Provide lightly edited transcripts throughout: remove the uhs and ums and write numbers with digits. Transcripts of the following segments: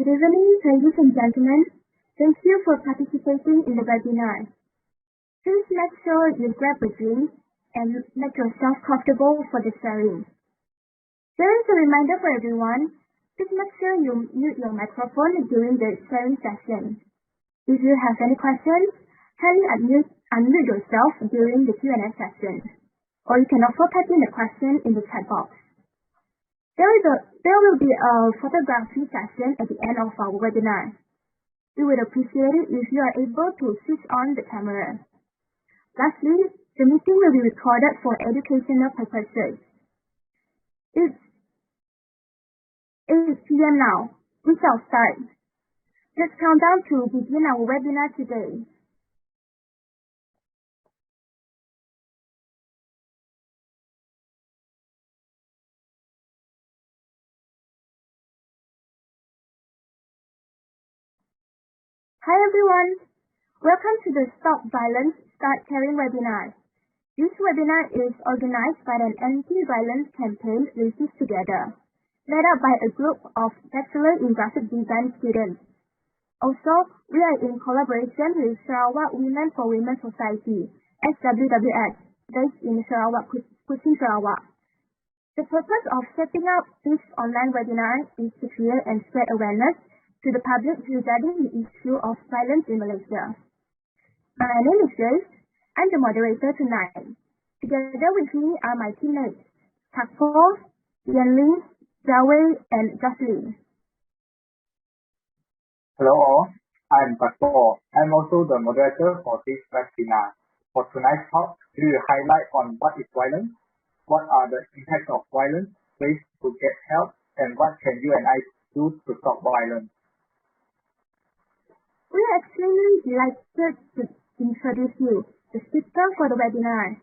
Good evening, ladies and gentlemen. Thank you for participating in the webinar. Please make sure you grab a drink and make yourself comfortable for the sharing. There is a reminder for everyone. Please make sure you mute your microphone during the sharing session. If you have any questions, kindly unmute yourself during the Q&A session, or you can also type in the question in the chat box. There will be a photography session at the end of our webinar. We would appreciate it if you are able to switch on the camera. Lastly, the meeting will be recorded for educational purposes. It's 8 p.m. now. We shall start. Let's count down to begin our webinar today. Hi everyone! Welcome to the Stop Violence, Start Caring webinar. This webinar is organized by an anti-violence campaign Races Together, led up by a group of Bachelor in Graphic Design students. Also, we are in collaboration with Sarawak Women for Women Society, SWWS, based in Sarawak, Kuching, Sarawak. The purpose of setting up this online webinar is to create and spread awareness to the public regarding the issue of violence in Malaysia. My name is Grace. I'm the moderator tonight. Together with me are my teammates, Tunku, Ling, and Jocelyn. Hello all, I'm Abdul. I'm also the moderator for this webinar. For tonight's talk, we will highlight on what is violence, what are the impacts of violence, ways to get help, and what can you and I do to stop violence. We are extremely delighted to introduce you, the speaker for the webinar.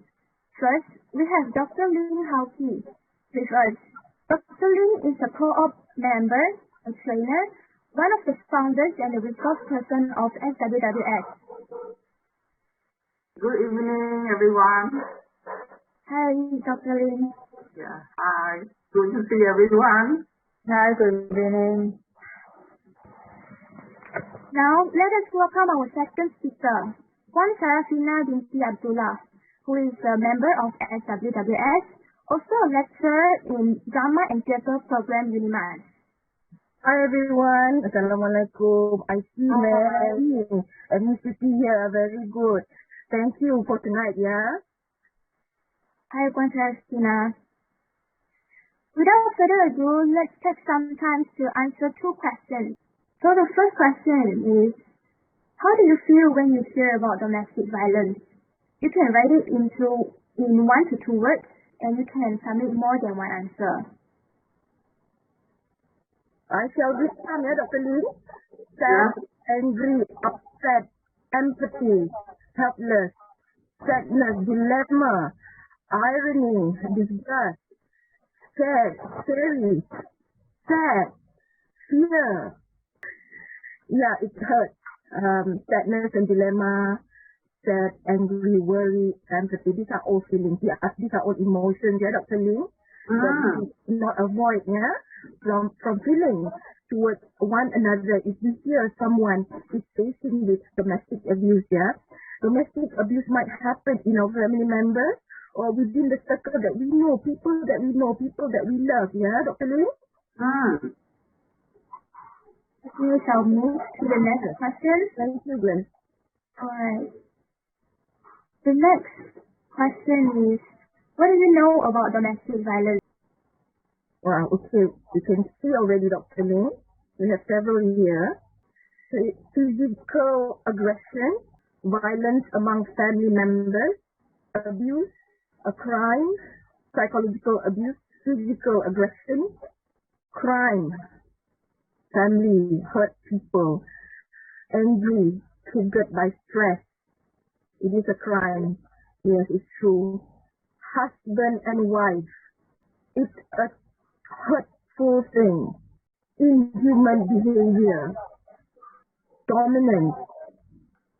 First, we have Dr. Ling with us. Dr. Ling is a co-op member, a trainer, one of the founders and the resource person of SWWS. Good evening, everyone. Hi, Dr. Ling. Yeah, hi. Good to see everyone. Hi, good evening. Now, let us welcome our second speaker, Syarafina binti Abdullah, who is a member of SWWS, also a lecturer in Drama and Theatre Program Unimas. Hi everyone, Assalamualaikum. I see many ethnicity here are very good. Thank you for tonight, yeah? Hi, Syarafina. Without further ado, let's take some time to answer two questions. So the first question is, how do you feel when you hear about domestic violence? You can write it in 1 to 2 words, and you can submit more than one answer. I shall give some, yeah, Dr. Ling? Sad, angry, upset, empathy, helpless, sadness, dilemma, irony, disgust, scared, scary, sad, fear. Yeah, it hurts. Sadness and dilemma, sad, angry, worry, empathy. These are all feelings. Yeah, these are all emotions. Yeah, Dr. Ling. But we should not avoid, yeah, from feeling towards one another. If we hear someone is facing with domestic abuse, yeah, domestic abuse might happen in our family members or within the circle that we know, people that we love. Yeah, Dr. Ling. We shall move to the next question. Thank you, Glenn. Alright. The next question is, what do you know about domestic violence? Wow, okay. You can see already, Dr. Ling. We have several here. Physical aggression, violence among family members, abuse, a crime, psychological abuse, physical aggression, crime. Family, hurt people, angry, triggered by stress. It is a crime. Yes, it's true. Husband and wife. It's a hurtful thing. Inhuman behavior. Dominance.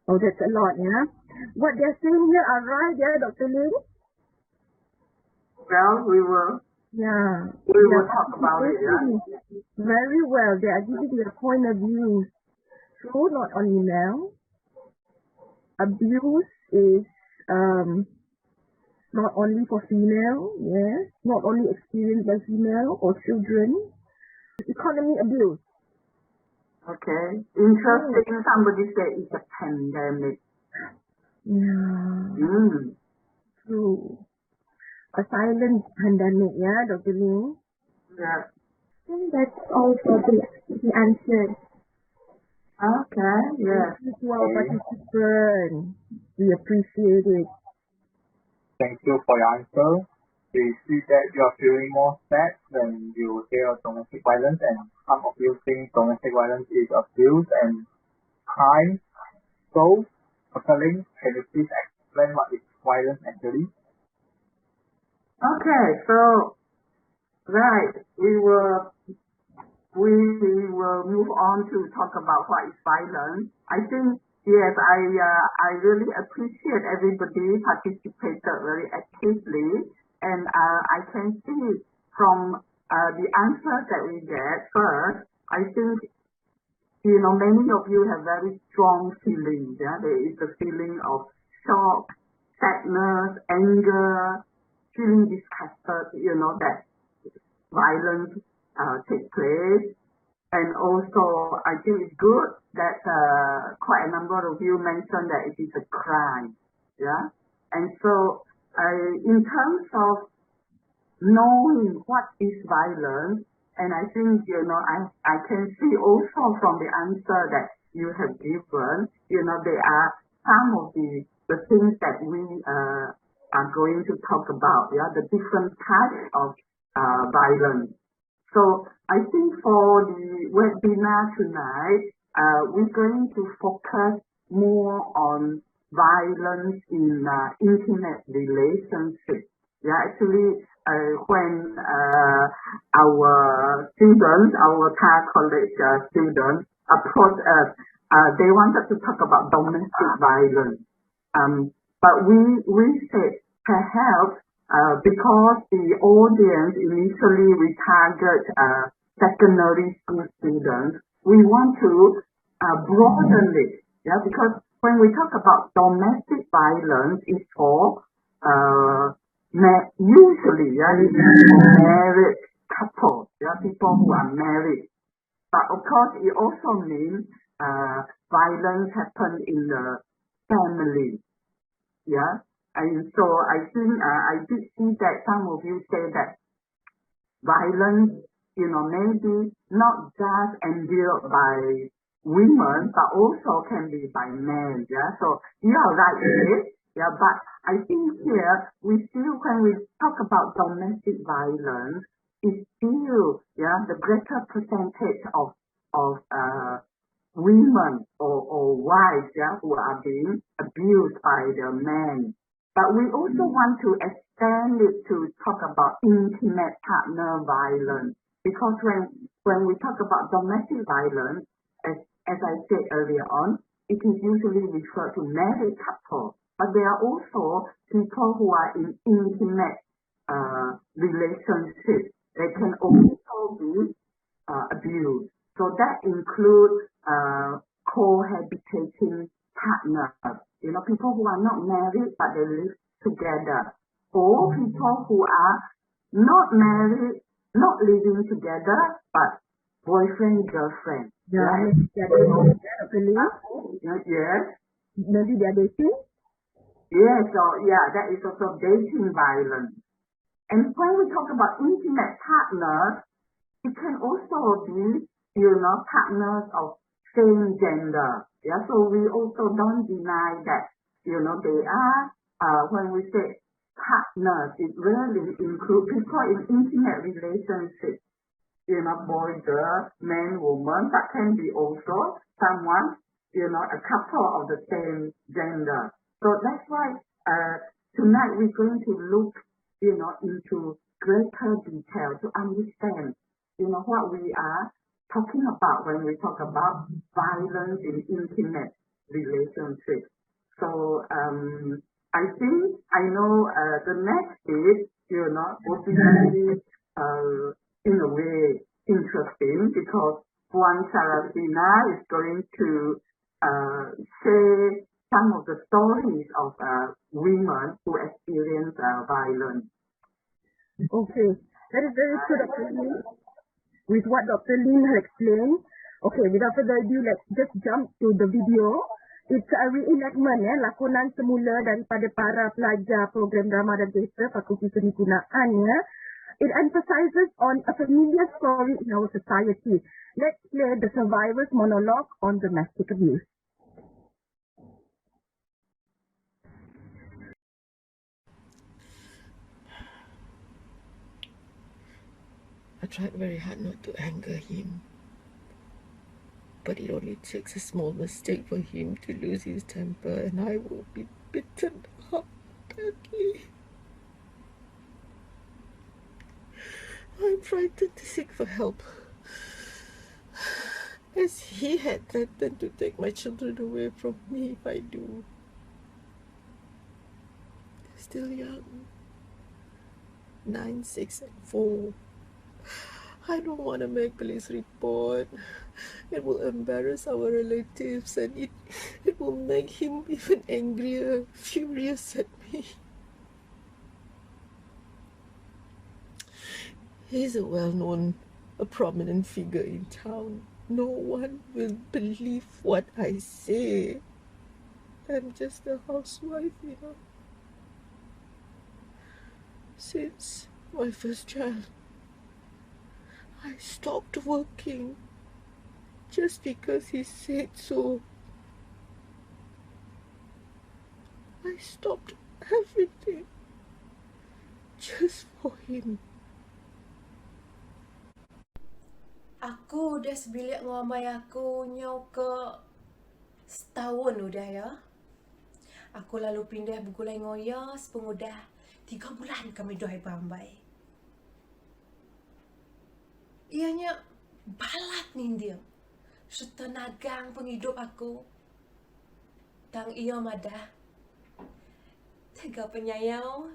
Oh, that's a lot, yeah? What they're saying here are right, yeah, Dr. Ling? Well, we will Yeah. We will talk about it, yeah? Very well. They are giving their point of view. So not only male. Abuse is not only for female, yes, not only experienced by female or children. Economy abuse. Okay. Interesting. Somebody said it's a pandemic. Yeah. True. A silent pandemic, yeah, Dr. Ling? Yeah. I think that's all for the answers. Okay, yes. Thank you to our participants. We appreciate it. Thank you for your answer. We see that you are feeling more sad when you hear domestic violence, and some of you think domestic violence is abuse and crime. So, Dr. Ling, can you please explain what is violence actually? Okay, so, right, we will move on to talk about what is violence. I think, yes, I really appreciate everybody participated very actively, and I can see from the answers that we get. First, I think, many of you have very strong feelings. Yeah, there is a feeling of shock, sadness, anger, feeling disgusted, that violence take place. And also, I think it's good that quite a number of you mentioned that it is a crime. Yeah. And so, in terms of knowing what is violence, and I think, I can see also from the answer that you have given, there are some of the things that we are going to talk about, the different types of violence. So I think for the webinar tonight, we're going to focus more on violence in intimate relationships. Yeah, actually, when our students, our Thai college students approached us, they wanted to talk about domestic violence. But we said perhaps because the audience initially we target secondary school students, we want to broaden it. Yeah, because when we talk about domestic violence, it's for usually, it's for married couples, people who are married. But of course, it also means violence happen in the family. Yeah. And so I think I did see that some of you say that violence, maybe not just endured by women, but also can be by men. Yeah. So you are right with it. Yeah. But I think here we still, when we talk about domestic violence, it's still the greater percentage of women or wives who are being abused by their men. But we also want to extend it to talk about intimate partner violence, because when we talk about domestic violence, as I said earlier on, it is usually referred to married couples, but there are also people who are in intimate relationships. They can also be abused. So that includes cohabitating partners. People who are not married but they live together, or people who are not married, not living together, but boyfriend, girlfriend. Yes. Maybe they're dating? Yes, so that is also dating violence. And when we talk about intimate partners, it can also be, partners of same gender. Yeah, so we also don't deny that, they are, when we say partners, it really includes people in intimate relationships, boy, girl, man, woman, that can be also someone, a couple of the same gender. So that's why, tonight we're going to look, into greater detail to understand, what we are talking about when we talk about violence in intimate relationships. So I think I know the next bit, would be very in a way interesting because one Syarafina is going to share some of the stories of women who experience violence. Okay, that is very true, Dr. Ling. With what Dr. Ling has explained, okay, without further ado, let's just jump to the video. It's a reenactment, lakonan semula daripada para pelajar program drama dan teater Fakulti Seni Gunaan. It emphasizes on a familiar story in our society. Let's play the survivor's monologue on domestic abuse. I tried very hard not to anger him, but it only takes a small mistake for him to lose his temper, and I will be bitten up badly. I'm frightened to seek for help, as he had threatened to take my children away from me if I do. They're still young, 9, 6, and 4. I don't want to make police report. It will embarrass our relatives, and it will make him even angrier, furious at me. He's a well-known, a prominent figure in town. No one will believe what I say. I'm just a housewife, Since my first child, I stopped working just because he said so. I stopped everything just for him. Aku dah sebilik dengan amai aku ke setahun udah ya. Aku lalu pindah bergulai ngoya sepuluh dah 3 bulan kami doai berambai. Ianya balat ni dia. Setenagang penghidup aku. Tang ia madah. Tega penyayau.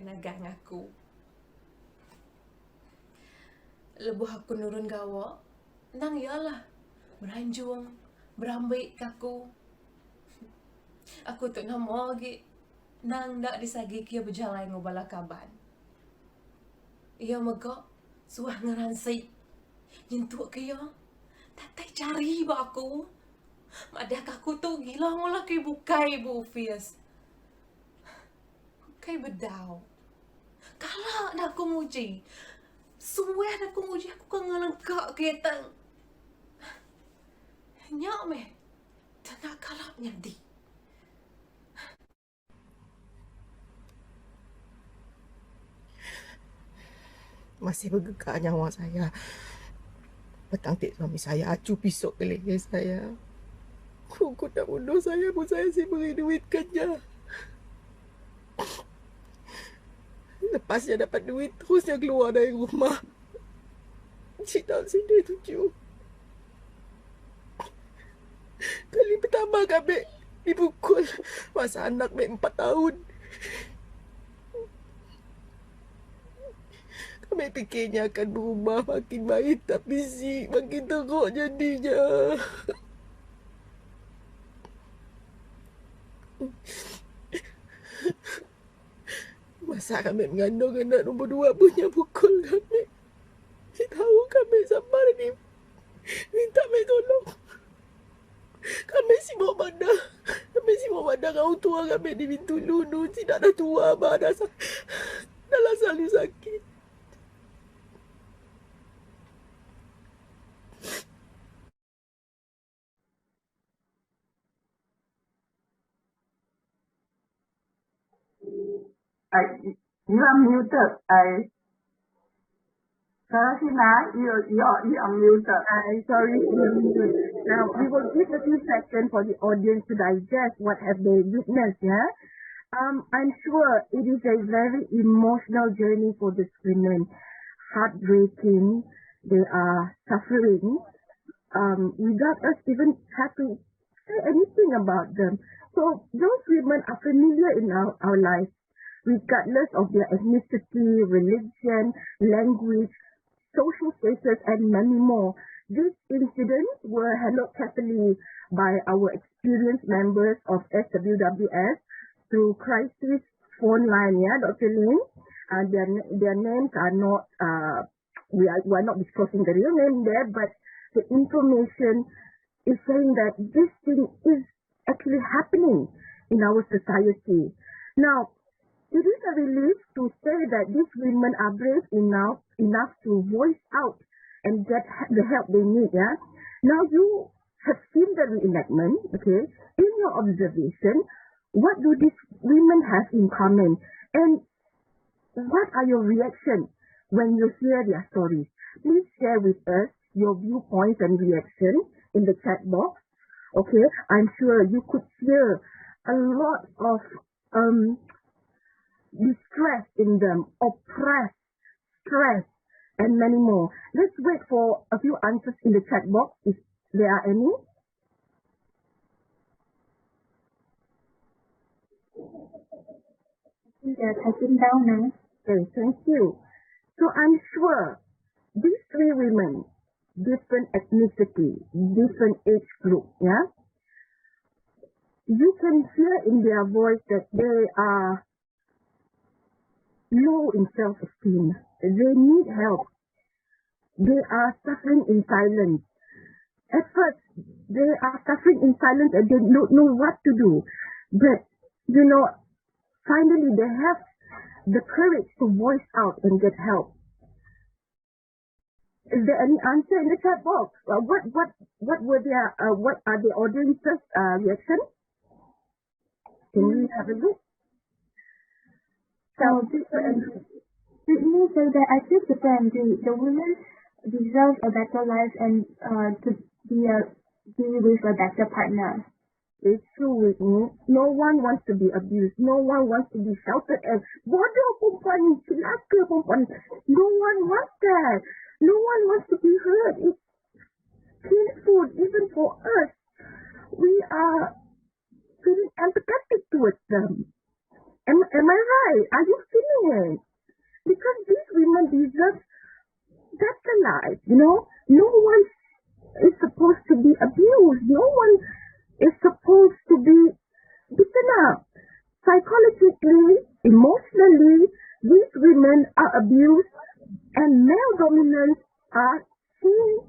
Nagang aku. Lebuh aku nurun gawa. Nang ialah. Beranjung. Berambil kaku. Aku tak nama lagi. Nang dak disagi kia berjalan ngobala kaban. Ia megak. Suah ngeransai. Nyentuk kia. Tak cari ba aku. Madah aku tu gila ngolah ke bukai bu fierce. Bukai bedau. Kalak dah aku muji. Suah dah aku muji aku kan ngelengkak ketang. Nyak meh. Tak kalak nyadi. Masih bergegar nyawa saya. Petang tik suami saya acu pisau ke leher saya. Aku tak bunuh saya pun saya sih beri duitkannya. Lepas dia dapat duit, terus dia keluar dari rumah. Cik tak sini tuju. Kali pertama kami dipukul masa anak 4 tahun. Kami fikirnya akan berubah makin baik, tapi makin teruk jadinya. Masa kami mengandung anak nombor 2 punya pukul kami. Si tahu kami sampai ni minta kami tolong. Kami sibuk badah. Kami sibuk badah dengan orang tua kami di Bintulu. Tidak ada tua, abah dah selalu sakit. You are muted. Syarafina, you are muted. Sorry. Now, we will give a few seconds for the audience to digest what have they witnessed, I'm sure it is a very emotional journey for these women. Heartbreaking. They are suffering. Without us even have to say anything about them. So, those women are familiar in our lives. regardless of their ethnicity, religion, language, social status, and many more. These incidents were handled carefully by our experienced members of SWWS through crisis phone line, Dr. Ling. Their names are not, we are not disclosing the real name there, but the information is saying that this thing is actually happening in our society. Now, it is a relief to say that these women are brave enough to voice out and get the help they need. Now you have seen the reenactment, okay? In your observation, what do these women have in common? And what are your reactions when you hear their stories? Please share with us your viewpoints and reactions in the chat box. Okay, I'm sure you could hear a lot of distress in them, oppressed, stress, and many more. Let's wait for a few answers in the chat box if there are any. They're typing down now. Okay, thank you. So I'm sure these three women, different ethnicity, different age group, you can hear in their voice that they are low in self-esteem. They need help. They are suffering in silence. At first, they are suffering in silence and they don't know what to do. But, finally they have the courage to voice out and get help. Is there any answer in the chat box? What were their what are the audience's reaction? Can we have a look? So Brittany said that I feel super angry. The women deserve a better life and to be with a better partner. It's true with me. No one wants to be abused. No one wants to be shouted at. Bodoh perempuan, celaka perempuan. No one wants that. No one wants to be hurt. It's painful even for us. We are feeling empathetic towards them. Am I right? Are you feeling it? Because these women deserve better life, No one is supposed to be abused. No one is supposed to be beaten up. Psychologically, emotionally, these women are abused and male dominance are seen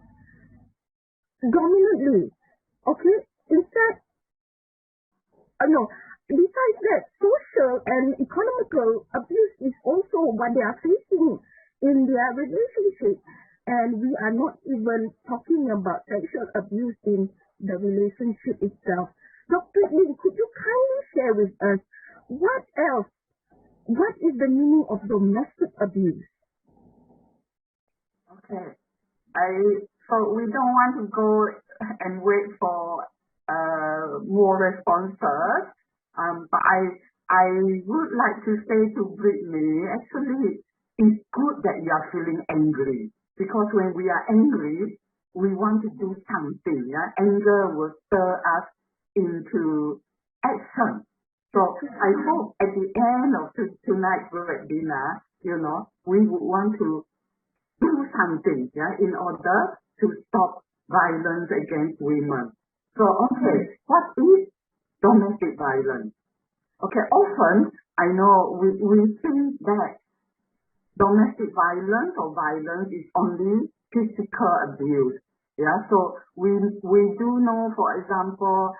dominantly. Okay? Besides that, social and economical abuse is also what they are facing in their relationship. And we are not even talking about sexual abuse in the relationship itself. Dr. Ling, could you kindly share with us what else? What is the meaning of domestic abuse? Okay. So we don't want to go and wait for more responses. But I would like to say to Brittany, actually, it's good that you are feeling angry. Because when we are angry, we want to do something. Anger will stir us into action. So I hope at the end of tonight's webinar, we would want to do something, in order to stop violence against women. So, okay, what is domestic violence? Okay, often I know we think that domestic violence or violence is only physical abuse. So we do know, for example,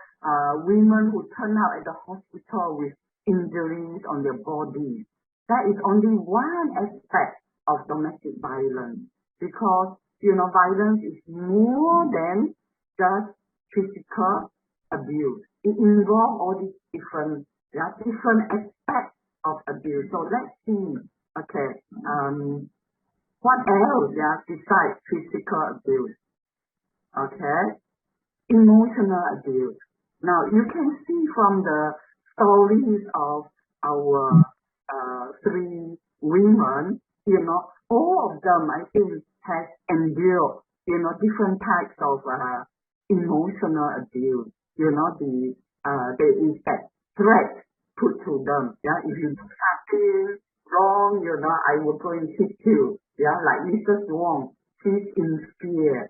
women who turn out at the hospital with injuries on their body. That is only one aspect of domestic violence, because violence is more than just physical abuse. It involves all these different aspects of abuse. So let's see. Okay. What else? Besides physical abuse. Okay. Emotional abuse. Now you can see from the stories of our three women, all of them, I think, has endured, different types of emotional abuse. There is that threat put to them. If you do anything wrong, I will go and hit you. Yeah, like Mrs. Wong, she's in fear.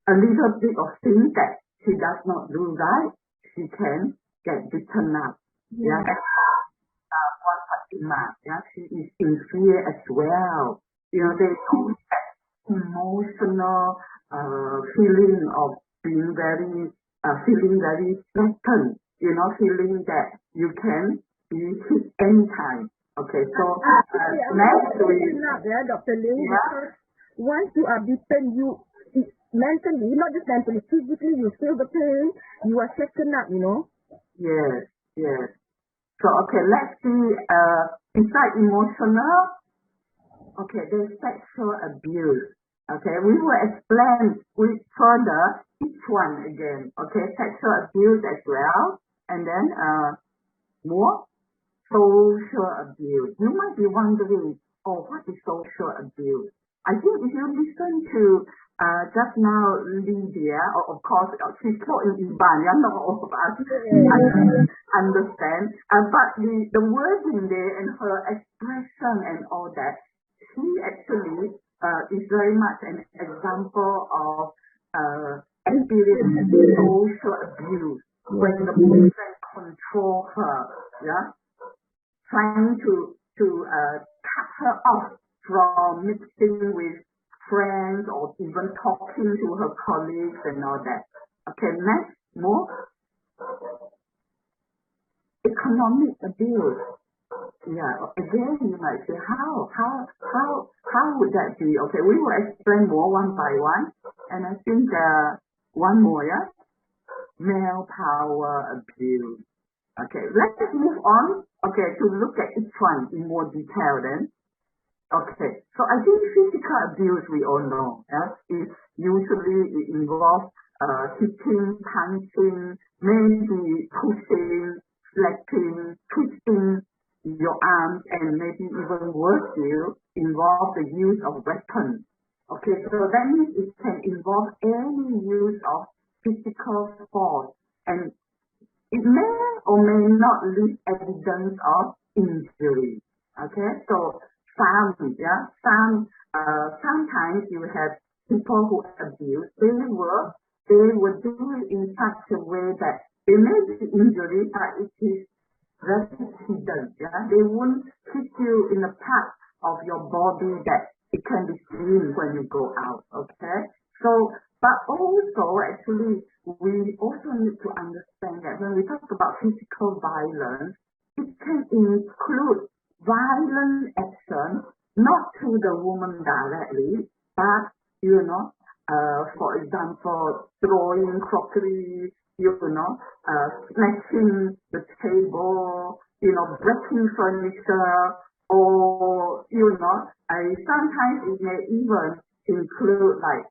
A little bit of thing that she does not do right, she can get beaten up. Yeah, Wan Fatima, she is in fear as well. They don't have emotional feeling of being very, feeling very threatened. Feeling that you can be hit anytime. Okay, so next week, Dr. Ling, because once you are beaten, you mentally, not just mentally, physically, you feel the pain, you are shaken up, Yes. So, okay, let's see, beside emotional, okay, there's sexual abuse. Okay, we will explain further each one again. Okay, sexual abuse as well, and then more social abuse. You might be wondering, what is social abuse? I think if you listen to just now Lydia, of course, she spoke in Iban, not all of us understand, but the wording there and her expression and all that, she actually is very much an example of experiencing social abuse when the boyfriend control her, trying to cut her off from mixing with friends or even talking to her colleagues and all that. Okay, next, more economic abuse. Yeah, again, you might say, how would that be? Okay, we will explain more one by one, and I think one more, male power abuse. Okay, let's move on. Okay, to look at each one in more detail then. Okay, so I think physical abuse we all know. It involves hitting, punching, maybe pushing, slapping, twisting your arms, and maybe even worse still, involve the use of weapons. Okay, so that means it can involve any use of physical force, and it may or may not leave evidence of injury. Okay, so sometimes you have people who abuse. They will do it in such a way that there may be injury, but it is very hidden. They won't hit you in a part of your body that it can be seen when you go out. Okay, so but also actually we also need to understand that when we talk about physical violence, it can include violent action, not to the woman directly, but, for example, throwing crockery, smashing the table, breaking furniture, or, sometimes it may even include like,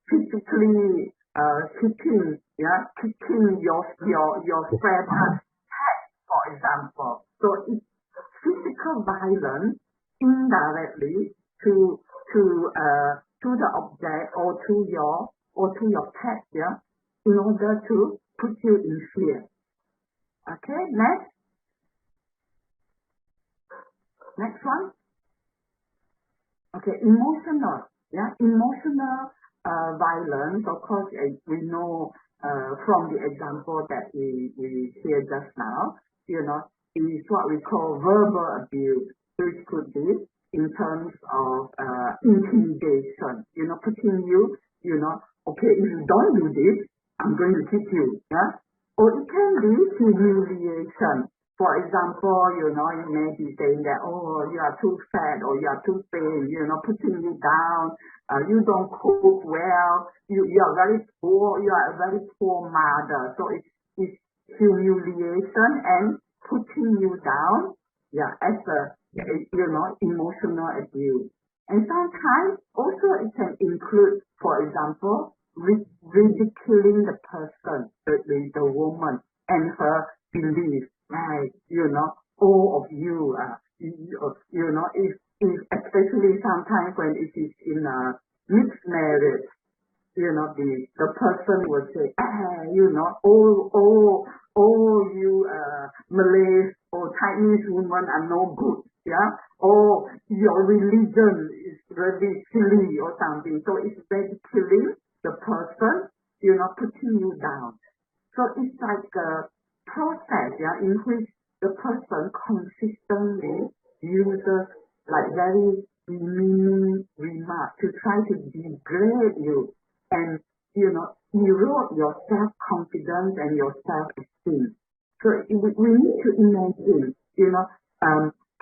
physically, kicking your spare part head, for example. So it's physical violence indirectly to the object or to your pet, in order to put you in fear. Okay, next one. Okay, emotional violence. Of course, we know from the example that we hear just now, is what we call verbal abuse, which could be in terms of intimidation, putting you, okay, if you don't do this, I'm going to hit you, or it can be humiliation. For example, you may be saying that, you are too fat or you are too thin, putting you down, you don't cook well, you are very poor, you are a very poor mother. So it's humiliation and putting you down, as emotional abuse. And sometimes also it can include, for example, ridiculing the person, the woman, and her belief. Right, all of you, if especially sometimes when it is in a mixed marriage, the person will say, all oh, you Malay or Chinese women are no good, yeah, or your religion is really silly or something. So it's very killing the person, putting you down. So it's like a process, yeah, in which the person consistently uses like very demeaning remarks to try to degrade you and, erode your self-confidence and your self-esteem. So we need to imagine,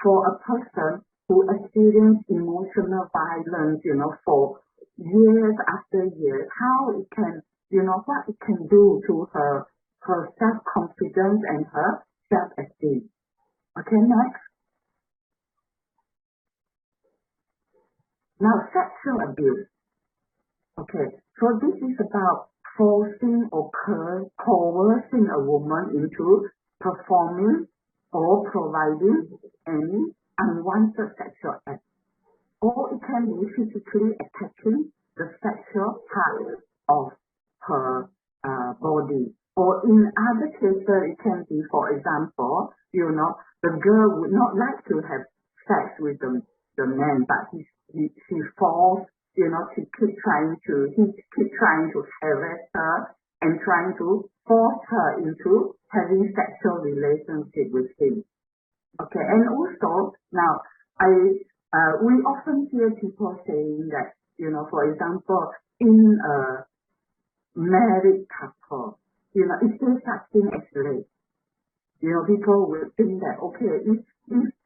for a person who experienced emotional violence, for years after years, how it can, what it can do to her self-confidence and her self-esteem. Okay, next. Now, sexual abuse. Okay, so this is about forcing or coercing a woman into performing or providing any unwanted sexual act. Or it can be physically attacking the sexual part of her body. Or in other cases, it can be, for example, the girl would not like to have sex with the man, but she falls, he keeps trying to harass her and trying to force her into having sexual relationship with him. Okay, and also now we often hear people saying that, for example, in a married couple, is there such thing as rape? People will think that, okay, if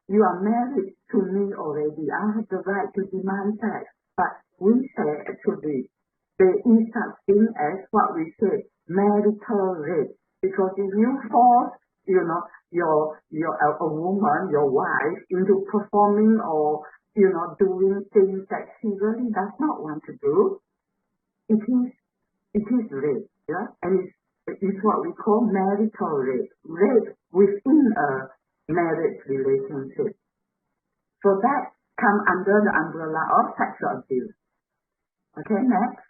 you are married to me already, I have the right to demand sex. But we say actually there is such thing as what we say marital rape. Because if you force, a woman, your wife, into performing or, doing things that she really does not want to do, it is rape, yeah? And it's what we call marital rape. Rape within a marriage relationship. So that comes under the umbrella of sexual abuse. Okay, next.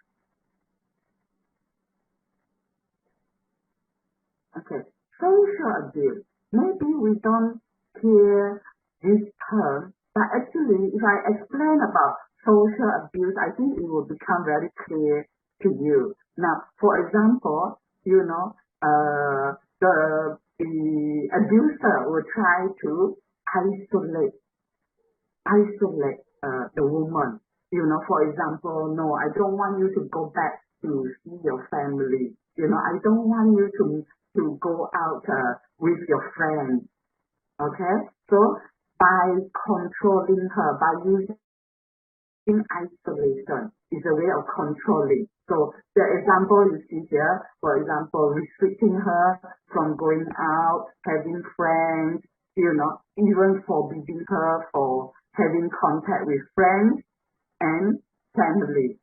Okay, social abuse. Maybe we don't hear this term, but actually, if I explain about social abuse, I think it will become very clear to you. Now, for example, the abuser will try to isolate the woman. For example, no, I don't want you to go back to see your family. I don't want you to go out with your friends. Okay? So by controlling her, by using isolation is a way of controlling. So the example you see here, for example, restricting her from going out, having friends, even forbidding her for having contact with friends and family.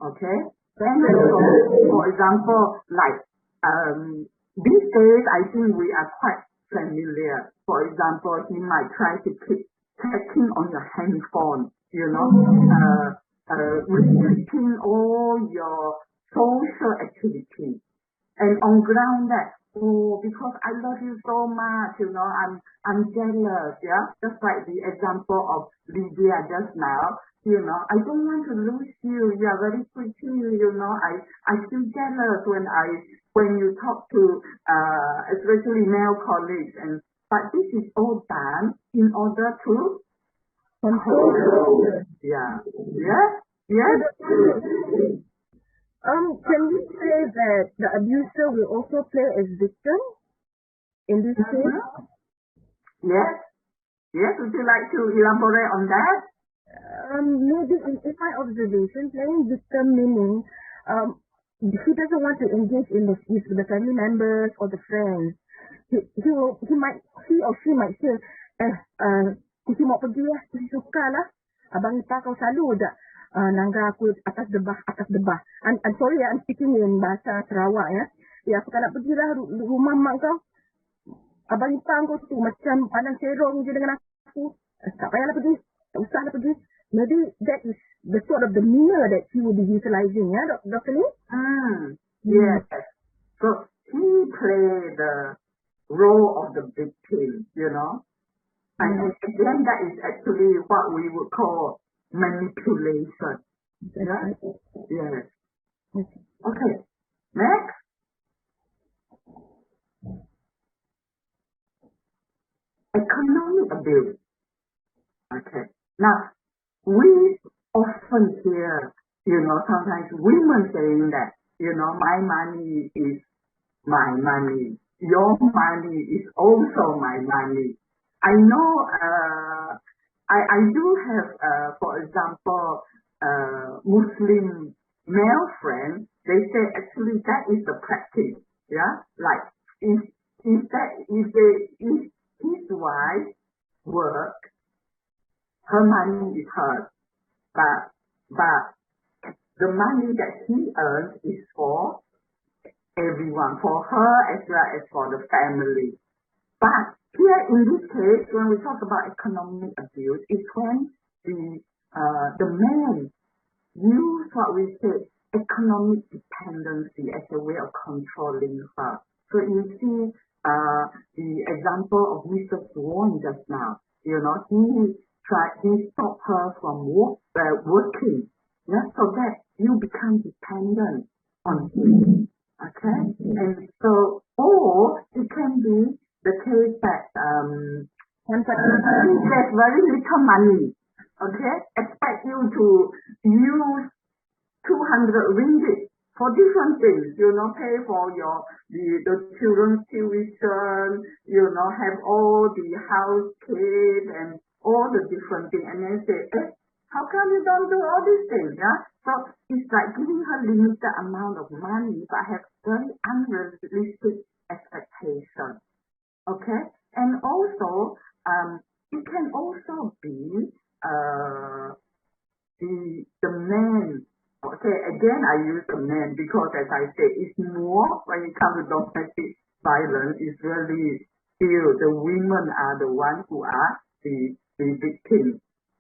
Okay? Then for example, like these days I think we are quite familiar. For example, he might try to keep checking on your handphone, restricting all your social activities. And on ground that, because I love you so much, I'm jealous, yeah? Just like the example of Lydia just now, I don't want to lose you. You are very pretty, I feel jealous when you talk to, especially male colleagues. But this is all done in order to control. Yeah. Can we say that the abuser will also play as victim in this case? Yes. Would you like to elaborate on that? Maybe in my observation, playing victim meaning he doesn't want to engage in with the family members or the friends. He or she might say, Kusi mau pergi lah, Kusi suka lah. Abang Ipah kau selalu dah nangga aku atas debah. I'm sorry, I'm speaking in bahasa Sarawak ya. Ya, aku tak nak pergi lah rumah mak kau. Abang Ipah kau tu macam pandang serong je dengan aku. Tak payahlah pergi. Tak usahlah pergi. Maybe that is the sort of demeanor that he will be utilizing, yeah, Dr. Ling? Yes. So he played the role of the victim, And again, that is actually what we would call manipulation. Yeah? Yes. Okay. Next. Economic abuse. Okay. Now, we often hear, sometimes women saying that, my money is my money. Your money is also my money. I know, I do have, for example, Muslim male friends. They say actually that is the practice. Yeah, like if his wife work, her money is hers, but the money that he earns is for everyone, for her as well as for the family. But here in this case, when we talk about economic abuse, it's when the man use what we say economic dependency as a way of controlling her. So you see the example of Mrs. Wong just now. He stopped her from working, so that you become dependent on him. Okay, and so, or it can be the case that he has very little money. Okay, expect you to use 200 ringgit for different things, pay for the children's tuition, have all the house kit and all the different things, and then say, how come you don't do all these things? Yeah, so it's like giving her limited amount of money, but have very unrealistic expectations. Okay, and also it can also be the man. Okay, again I use the man because, as I say, it's more when it comes to domestic violence. It's really still the women are the ones who are the victims.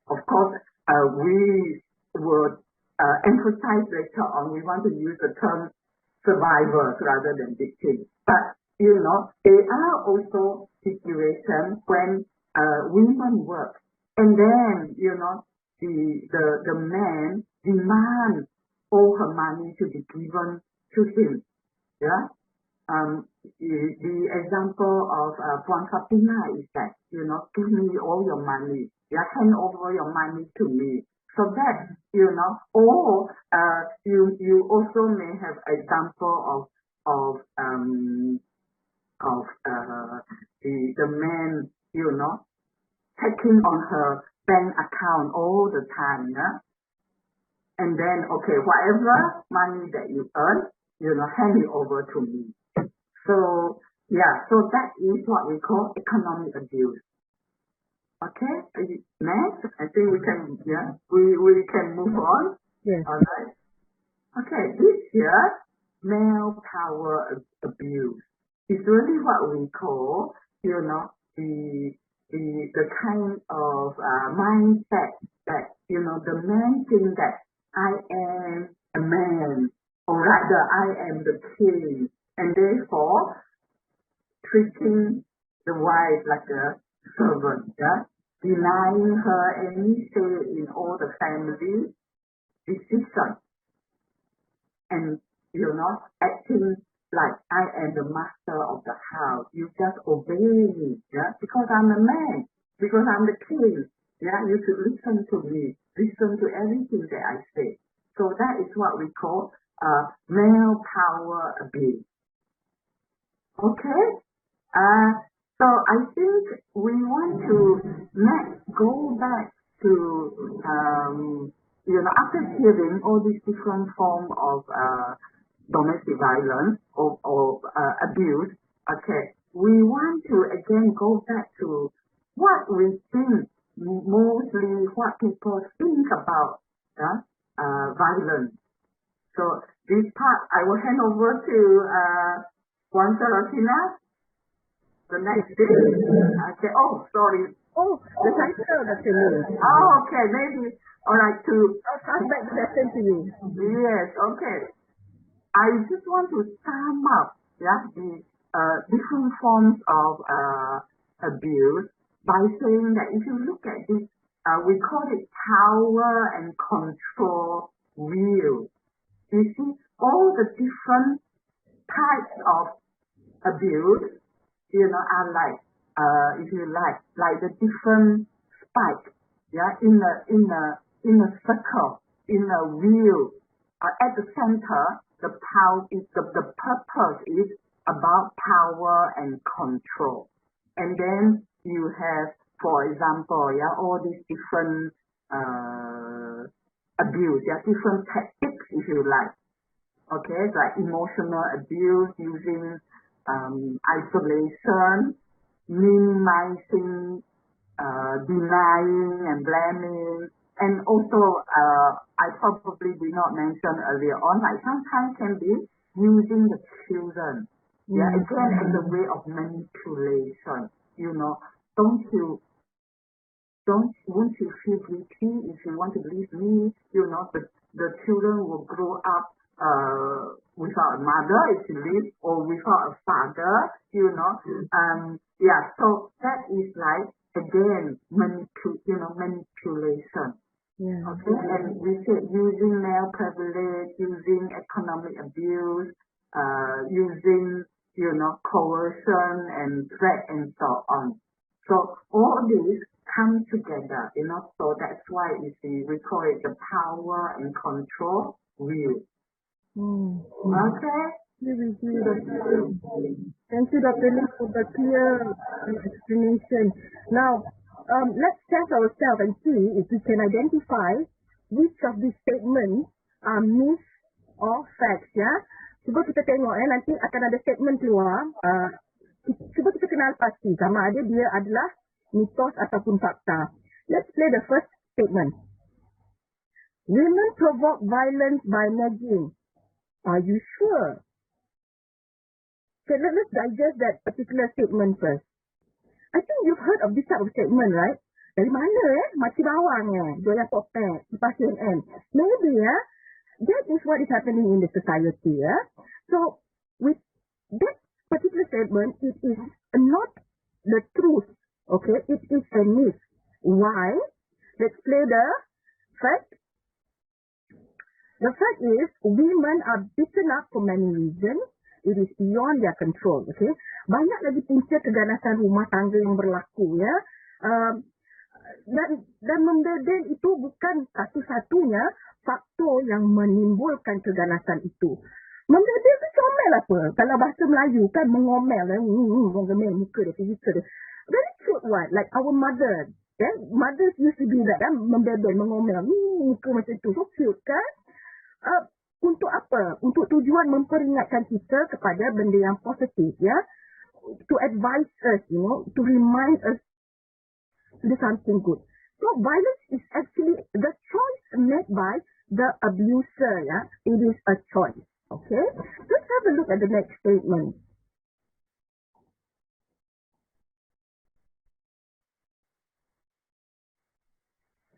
Of course, we would emphasize later on. We want to use the term survivors rather than victims. But there are also situations when women work, and then the man demands all her money to be given to him. Yeah. The example of Puan Syarafina is that give me all your money. Yeah, hand over your money to me. So that or you also may have example of the man taking on her bank account all the time, yeah? And then, okay, whatever money that you earn, hand it over to me. So, yeah, so that is what we call economic abuse. Okay, next, I think we can, we can move on. Yes. All right. Okay, this here, male power abuse is really what we call, the kind of mindset that, the man thinks that I am a man, or rather I am the king, and therefore treating the wife like a servant, yeah? Denying her any say in all the family decisions, and, acting like I am the master of the house. You just obey me, yeah? Because I'm a man, because I'm the king, yeah? You should listen to me, listen to everything that I say. So that is what we call male power abuse. Okay? So I think we want to next go back to, after hearing all these different forms of domestic violence or abuse, okay, we want to again go back to what we think, mostly what people think about violence. So this part I will hand over to Syarafina. The next thing. Okay. Oh, sorry. Oh, the title that you mean. Oh, okay. Maybe. All right. I'll pass back the lesson to you. Yes. Okay. I just want to sum up, different forms of abuse by saying that if you look at this, we call it power and control wheel. You see, all the different types of abuse, are like, if you like the different spikes, in a circle, in a wheel. At the center, the purpose is about power and control. And then you have, for example, all these different abuse, different tactics, if you like. Okay, like emotional abuse using isolation, minimizing, denying and blaming, and also I probably did not mention earlier on, like sometimes can be using the children. Again, as a way of manipulation. Won't you feel guilty if you want to leave me? The children will grow up without a mother if you leave, or without a father, so that is like, again, manipulation. Okay, and we said using male privilege, using economic abuse, using, coercion and threat and so on. So all these come together, so that's why we call it the power and control wheel. Okay? Thank you, Dr. Ling, for the clear explanation. Now, let's test ourselves and see if we can identify which of these statements are myths or facts, Cuba kita tengok, nanti akan ada statement keluar. Cuba kita kenal pasti sama ada dia adalah mitos ataupun fakta. Let's play the first statement. Women provoke violence by nagging. Are you sure? Okay, let's digest that particular statement first. I think you've heard of this type of statement, right? Dari mana Mati bawang Doyan popek lepas CNN. Maybe that is what is happening in the society. So with that particular statement, it is not the truth. Okay, it is a myth. Why? Let's play the fact. The fact is, women are beaten up for many reasons. It is beyond their control. Okay, banyak lagi punca keganasan rumah tangga yang berlaku. Dan membedel itu bukan satu-satunya faktor yang menimbulkan keganasan itu. Membedel itu comel apa? Kalau bahasa Melayu kan mengomel, mengomel muka dia, fizikal dia. Very cute one, like our mother. Mothers used to do that, membedel, mengomel, muka macam tu. So cute kan? Untuk apa? Untuk tujuan memperingatkan kita kepada benda yang positif, to advise us, to remind us to do something good. So violence is actually the choice made by the abuser. It is a choice. Okay, let's have a look at the next statement.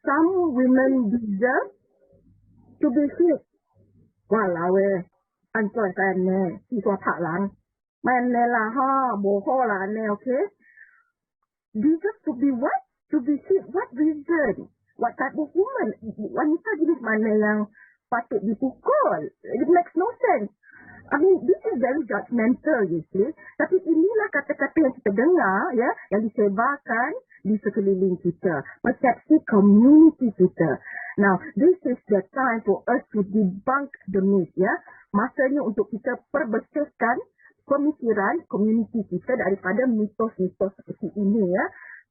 Some women deserve to be hit. Walau ancoy kan si tua pak lang. Man lah boho lah okay. Deserve to be what? To be hit. What reason? What type of woman? Wanita jenis mana yang patut dipukul? It makes no sense. I mean, this is very judgmental, you see. Tapi inilah kata-kata yang kita dengar, yang disebarkan di sekeliling kita. Persepsi community kita. Now, this is the time for us to debunk the myth, Masanya untuk kita perbersihkan pemikiran community kita daripada mitos-mitos seperti ini,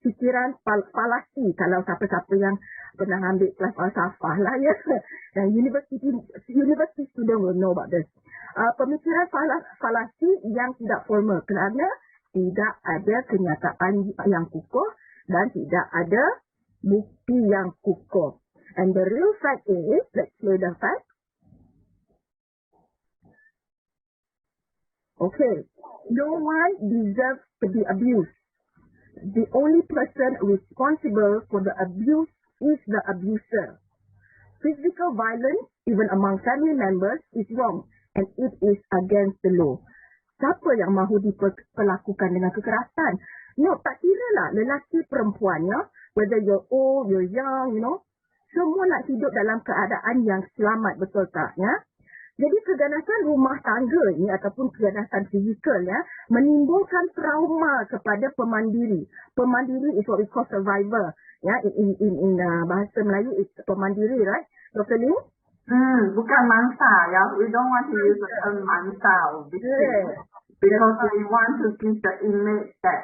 Fikiran falasi, kalau siapa-siapa yang pernah ambil kelas falsafah lah, Dan university student will know about this. Pemikiran falasi yang tidak formal kerana tidak ada kenyataan yang kukuh dan tidak ada bukti yang kukuh. And the real fact is, let's play the fact. Okay, no one deserves to be abused. The only person responsible for the abuse is the abuser. Physical violence, even among family members, is wrong and it is against the law. Siapa yang mahu diperlakukan dengan kekerasan? No, tak kira lah lelaki perempuan, ya. Whether you're old, you're young, semua nak hidup dalam keadaan yang selamat, betul tak? Ya? Jadi keganasan rumah tangga ini ataupun keganasan fizikal menimbulkan trauma kepada pemandiri. Pemandiri is what we call survivor. Ya, in bahasa Melayu it's pemandiri, right? Dr. Ling? Bukan mangsa, ya. We don't want to use the term mangsa or victim because we want to give the image that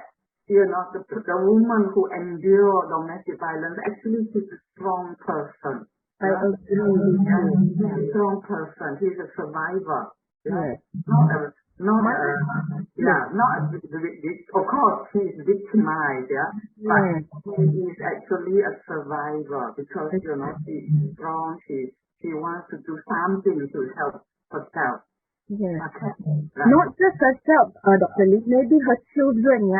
the woman who endure domestic violence actually she's a strong person. I agree. He's a strong person. He's a survivor. Yes. Of course, he's victimized, but he is actually a survivor because, she's strong, she wants to do something to help herself. Yes. Okay. Not just herself, Dr. Lee, maybe her children,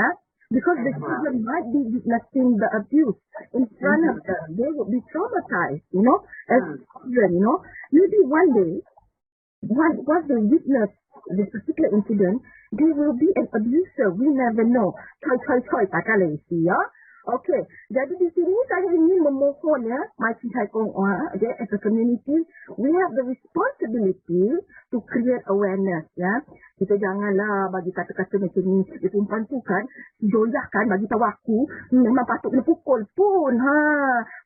because the children might be witnessing the abuse in front of them. They would be traumatized, as children, Maybe one day, once they witness this particular incident, they will be an abuser. We never know. Choi, tak kalah isi, ya. Okay, jadi di sini saya ingin memohon, Makcik Haikong, as a community, we have the responsibility to create awareness, Kita janganlah bagi kata-kata macam ni. Dia perempuan tu kan, joyah kan, bagi tahu aku, memang patut kena pukul pun,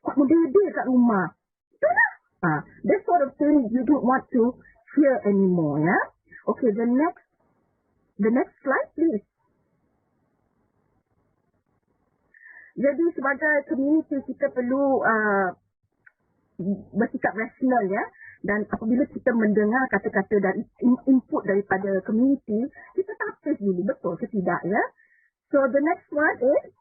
Kau mendedek kat rumah. Itulah. That sort of thing you don't want to hear anymore, Okay, the next slide, please. Jadi sebagai community kita perlu bersikap rasional, dan apabila kita mendengar kata-kata dari input daripada community, kita tapis dulu betul ke tidak, So the next one is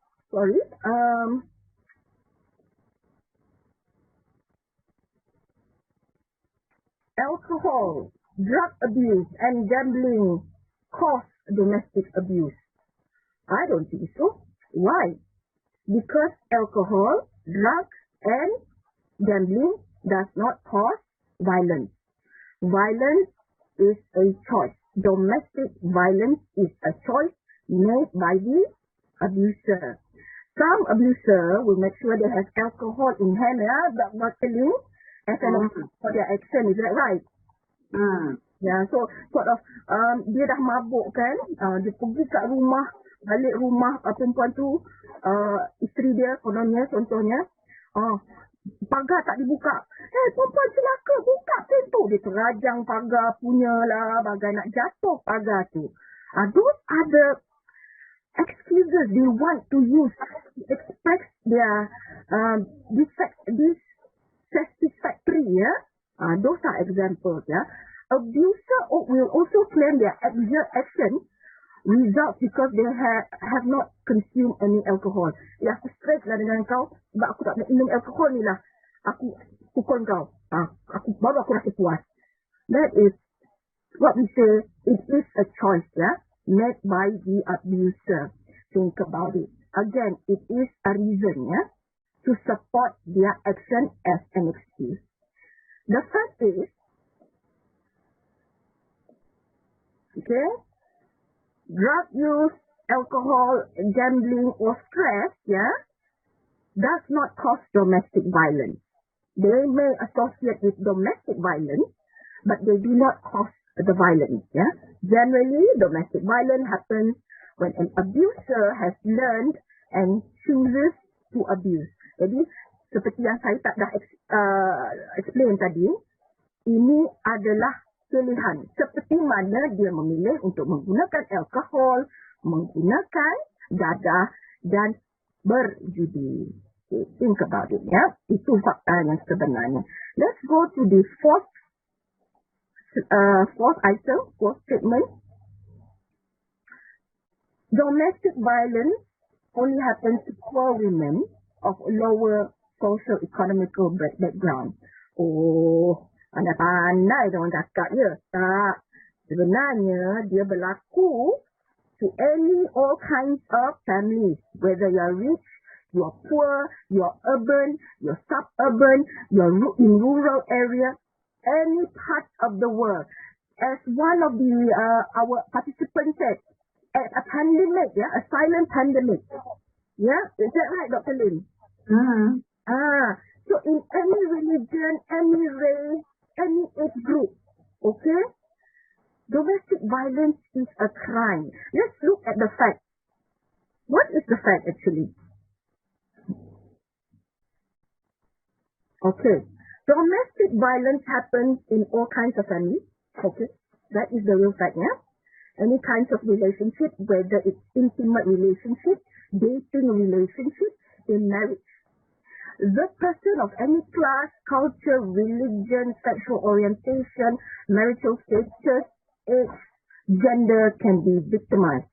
alcohol, drug abuse and gambling cause domestic abuse. I don't think so. Why? Because alcohol, drugs, and gambling does not cause violence. Violence is a choice. Domestic violence is a choice made by the abuser. Some abuser will make sure they have alcohol in hand, but not Ling, as an for their action. Is that right? So sort of dia dah mabuk kan, dia pergi kat rumah, balik rumah perempuan tu, isteri dia kononnya contohnya, pagar tak dibuka. Perempuan celaka, buka pintu. Dia terajang pagar punya lah, bagai nak jatuh pagar tu. Those are the excuses they want to use to express their dissatisfactory, Those are examples, Abuser will also claim their action results because they have not consumed any alcohol. Aku stress lah dengan kau sebab aku tak nak minum alkohol ni lah. Aku pukul kau. Baru aku rasa puas. That is what we say, it is a choice, made by the abuser. Think about it. Again, it is a reason, to support their action as an excuse. The first is, drug use, alcohol, gambling, or stress, does not cause domestic violence. They may associate with domestic violence, but they do not cause the violence, Generally, domestic violence happens when an abuser has learned and chooses to abuse. Jadi, seperti yang saya tak dah explain tadi, ini adalah pilihan. Seperti mana dia memilih untuk menggunakan alkohol, menggunakan dadah dan berjudi. Think about it, Itu fakta yang sebenarnya. Let's go to the fourth statement. Domestic violence only happens to poor women of lower socio-economical background. Pandai-pandai orang cakap, tak. Sebenarnya, dia berlaku to all kinds of families. Whether you're rich, you're poor, you're urban, you're suburban, you're in rural area, any part of the world. as one of the our participants said, a pandemic, a silent pandemic. Yeah, is that right, Dr. Ling? Mm. So in any religion, any race, any age group, okay, domestic violence is a crime. Let's look at the fact. What is the fact actually? Okay, domestic violence happens in all kinds of families. Okay, that is the real fact, yeah? Any kinds of relationship, whether it's intimate relationship, dating relationship, in marriage. The person of any class, culture, religion, sexual orientation, marital status, age, gender can be victimized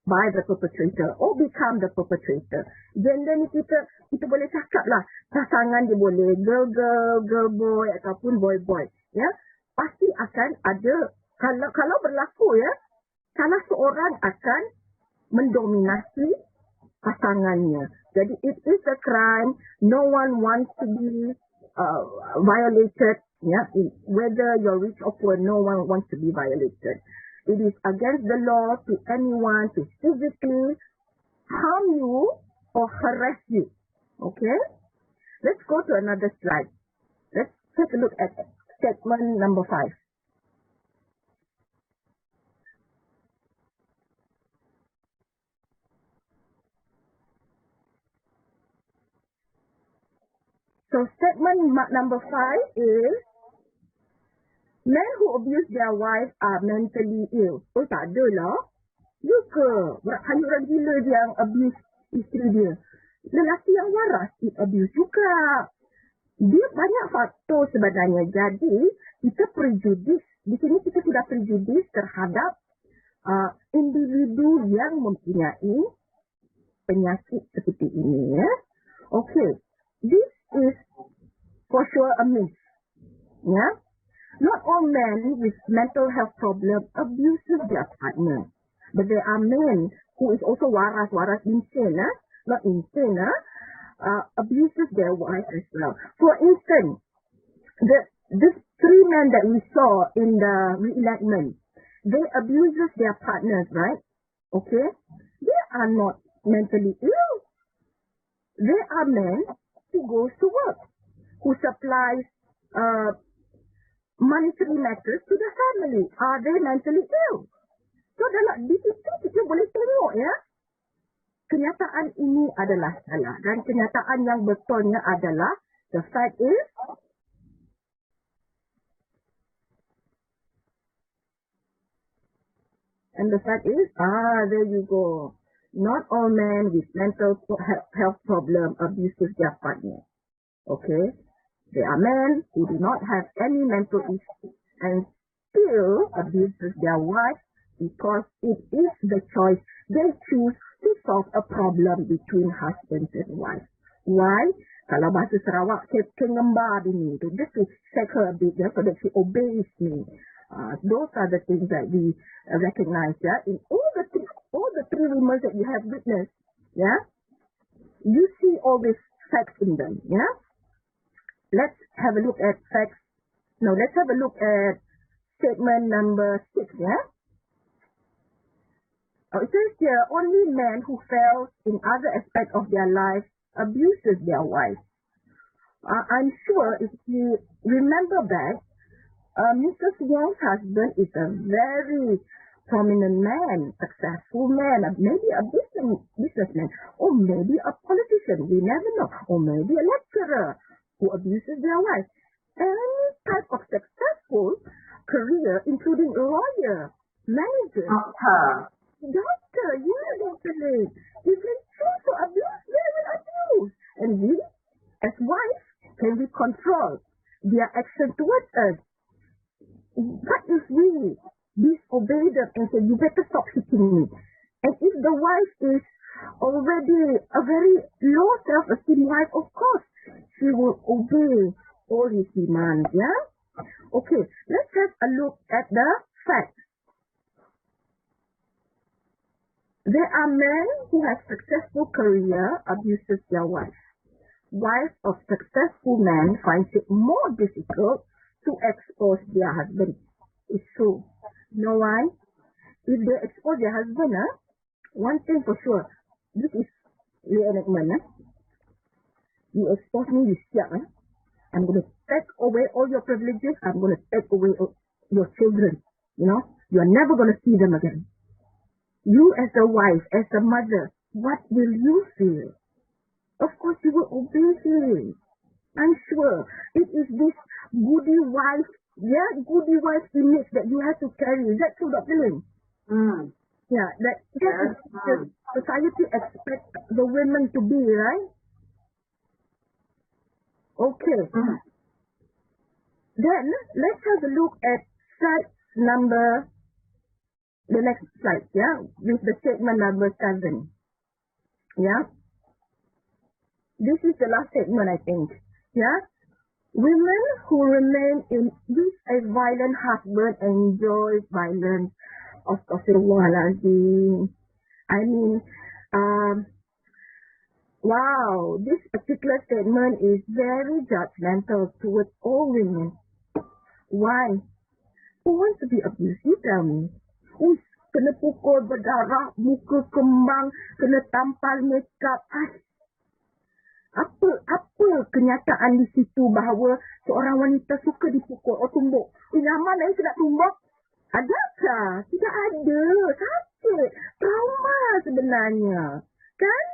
by the perpetrator or become the perpetrator. Gender ni kita boleh cakap lah, pasangan dia boleh girl boy ataupun boy, ya. Pasti akan ada, kalau berlaku ya, salah seorang akan mendominasi pasangannya. Jadi it is a crime. No one wants to be violated. Yeah, whether you're rich or poor, no one wants to be violated. It is against the law to anyone to physically harm you or harass you. Okay? Let's go to another slide. Let's take a look at statement number 5. So statement number 5 is, men who abuse their wives are mentally ill. Oh, tak ada lah. Ya ke? Hanya orang gila dia yang abuse isteri dia. Lelaki yang waras, abuse juga. Dia banyak faktor sebenarnya. Jadi, kita prejudis. Di sini kita sudah prejudis terhadap individu yang mempunyai penyakit seperti ini. Ya? Okay. This is for sure a myth. Yeah? Not all men with mental health problems abuse their partner. But there are men who is also waras insane, not insane, abuses their wife as well. For instance, these 3 men that we saw in the reenactment, they abuses their partners, right? Okay? They are not mentally ill. They are men who goes to work, who supplies monetary matters to the family. Are they mentally ill? So di situ kita boleh tengok ya, kenyataan ini adalah salah dan kenyataan yang betulnya adalah the fact is there you go. Not all men with mental health problem abuses their partner. Okay? There are men who do not have any mental issues and still abuses their wife because it is the choice they choose to solve a problem between husband and wife. Why? Kalau bahasa Sarawak, kengembar bini tu, just to shake her a bit, so that she obeys me. Those are the things that we recognize, in all the three women that you have witnessed, you see all these facts in them, Let's have a look at facts. No, let's have a look at statement number 6, It says here, only men who fail in other aspects of their life abuses their wife. I'm sure if you remember back, Mrs. Wong's husband is a very prominent man, successful man, maybe a businessman, or maybe a politician, we never know, or maybe a lecturer who abuses their wife. Any type of successful career, including lawyer, manager, doctor, Dr. Ling. If they choose to abuse, they will abuse. And we, as wives, can we control their action towards us? What if we disobey them and say, you better stop hitting me? And if the wife is already a very low self-esteem wife, of course, she will obey all his demands, Okay, let's have a look at the facts. There are men who have successful career abuses their wife. Wives of successful men finds it more difficult to expose their husband. is true. You know why? If they expose their husband, one thing for sure, this is reenactment. You expose me, you siap. I'm going to take away all your privileges. I'm going to take away your children. You know, you are never going to see them again. You as a wife, as a mother, what will you feel? Of course, you will obey him. I'm sure it is this goody wife image that you have to carry. Is that true, Dr. Ling? Yeah, that is the society expects the women to be, right? Okay. Then let's have a look at the next slide, yeah, with the statement number 7. Yeah. This is the last statement, I think. Yeah. Women who remain with a violent husband enjoy violence. Astaghfirullahaladzim. I mean, wow, this particular statement is very judgmental towards all women. Why? Who wants to be abused? You tell me. Who's kena pukul berdarah, muka kembang, kena tampal makeup. Apa kenyataan di situ bahawa seorang wanita suka dipukul atau tumbuk? Nyaman kena tumbuk? Adakah? Tidak ada. Sakit. Trauma sebenarnya. Kan?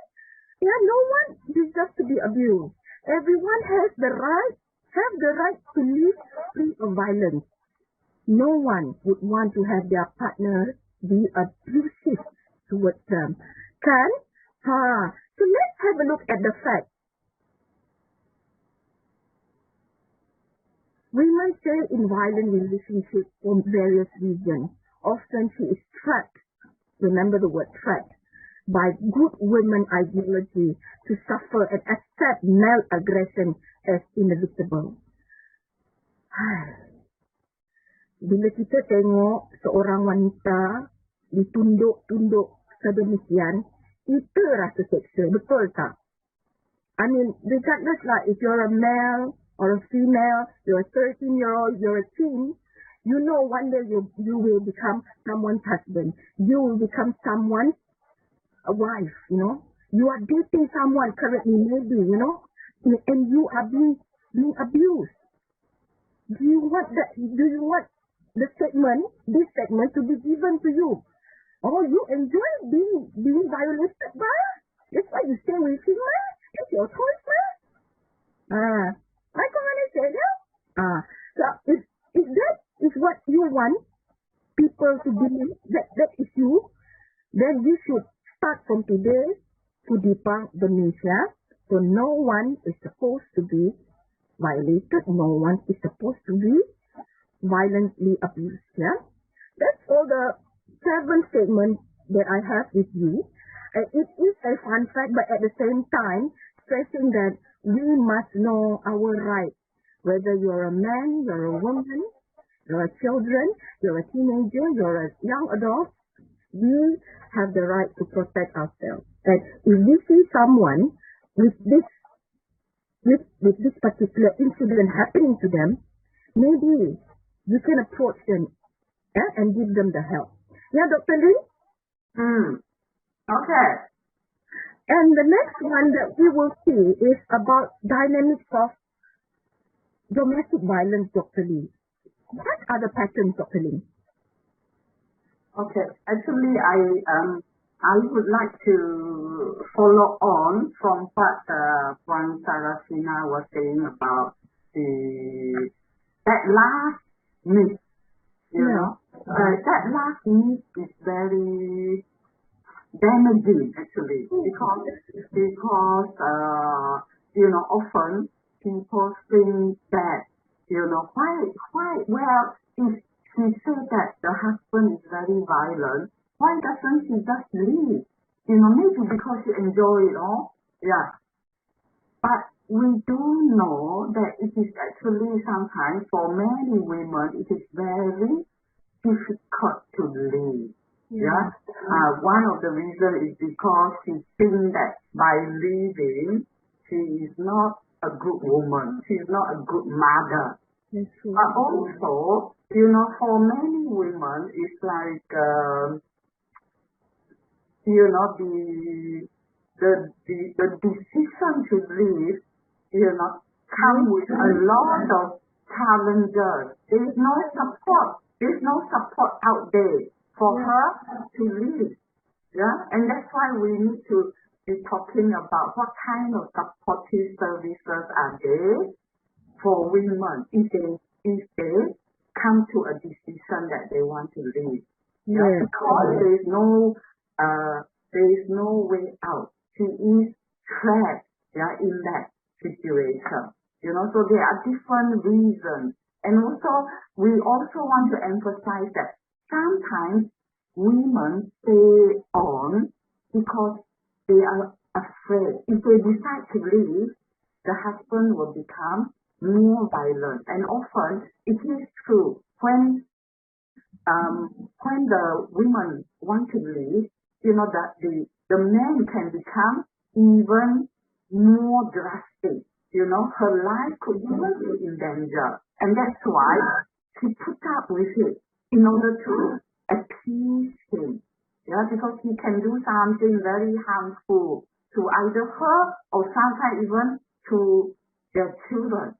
Yeah, no one deserves to be abused. Everyone has the right to live free of violence. No one would want to have their partner be abusive towards them. Kan? So let's have a look at the fact. Women stay in violent relationships for various reasons. Often she is trapped, remember the word trapped, by good women ideology to suffer and accept male aggression as inevitable. Bila kita tengok seorang wanita ditunduk-tunduk sedemikian, kita rasa seksa, betul tak? I mean, regardless lah, if you're a male or a female, you're a 13-year-old, you're a teen, you know one day you will become someone's husband. You will become someone's wife, you know. You are dating someone currently, maybe, you know, and you are being abused. Do you want this segment to be given to you? Oh, you enjoy being violated by? That's why you stay with him, man. It's your choice, man. I can understand that. So if that is what you want people to believe, that is you, then you should start from today to debunk the myth, yeah? So no one is supposed to be violated. No one is supposed to be violently abused, yeah? That's all the 7 statements that I have with you. It is a fun fact, but at the same time, stressing that we must know our rights. Whether you're a man, you're a woman, you're a children, you're a teenager, you're a young adult, we have the right to protect ourselves. And if we see someone with this particular incident happening to them, maybe you can approach them and give them the help. Yeah, Dr. Ling? Okay. And the next one that we will see is about dynamics of domestic violence, Dr. Lee. What are the patterns, Dr. Lee? Okay. Actually, I would like to follow on from what Syarafina was saying about that last myth. You know, that last myth is very damaging actually because you know, often people think that, you know, why well, if she said that the husband is very violent, why doesn't she just leave? You know, maybe because she enjoy it all. Yeah. But we do know that it is actually sometimes for many women it is very difficult to leave. Yeah. One of the reasons is because she thinks that by leaving, she is not a good woman. She is not a good mother. That's true. Also, for many women, it's like, the decision to leave, come with a lot of challenges. There's no support. There's no support out there for her to leave. Yeah, and that's why we need to be talking about what kind of supportive services are there for women if they come to a decision that they want to leave. Yeah, because there is no way out. She is trapped, in that situation. So there are different reasons. And also, we also want to emphasize that sometimes women stay on because they are afraid. If they decide to leave, the husband will become more violent. And often, it is true, when the women want to leave, that the man can become even more drastic. Her life could even be in danger. And that's why she put up with it in order to appease him. Yeah, because he can do something very harmful to either her or sometimes even to their children.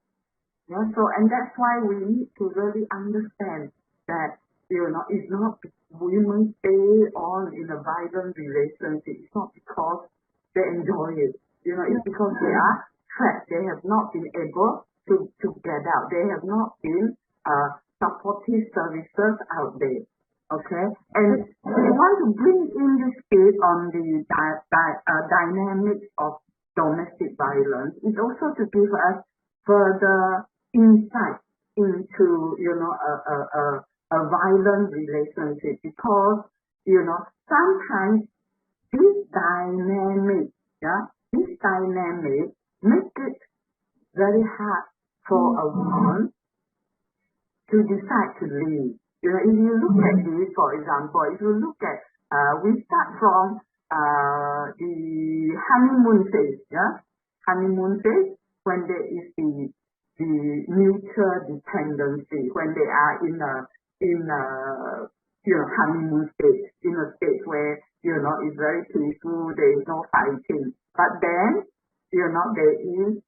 Yeah, so, and that's why we need to really understand that, it's not women stay on in a violent relationship. It's not because they enjoy it. It's because they are trapped. They have not been able to get out. They have not been supportive services out there. Okay, and we want to bring in this bit on the dynamics of domestic violence. It's also to give us further insight into a violent relationship, because sometimes this dynamic makes it very hard for a woman to decide to leave. If you look at this, for example, if you look at, we start from the honeymoon phase, honeymoon phase, when there is the mutual dependency, when they are in a honeymoon stage, in a stage where it's very peaceful, there is no fighting. But then there is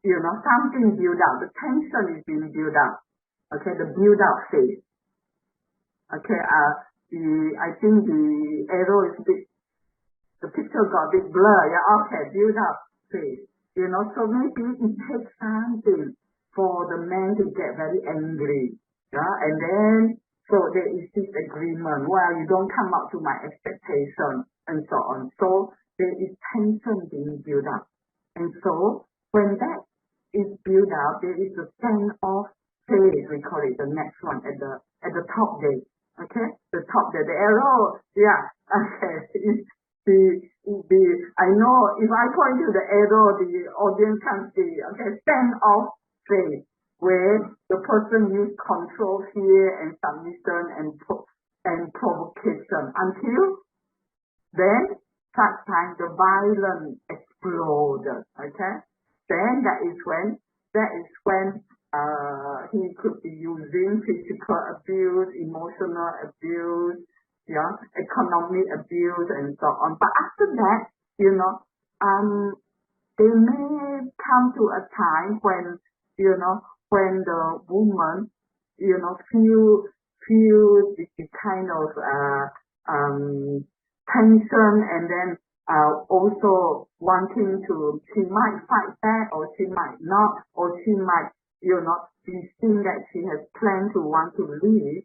something built up, the tension is being built up. Okay, the build up phase. Okay, I think the arrow is big, the picture got a bit blur. Yeah, okay, build up phase. So maybe it takes something for the man to get very angry. Yeah, and then so there is this agreement. Well, you don't come up to my expectation, and so on. So there is tension being built up, and so when that is built up, there is a standoff phase. We call it the next one at the top there. Okay, the top there, the arrow. Yeah. Okay. I know if I point to the arrow, the audience can see. Okay, standoff phase, where the person use control, fear, and submission and provocation until then such time the violence explodes. Okay, then that is when he could be using physical abuse, emotional abuse, economic abuse, and so on. But after that, they may come to a time when the woman, feel the kind of tension, and then also wanting to, she might fight back, or she might not, or she might, be seen that she has planned to want to leave.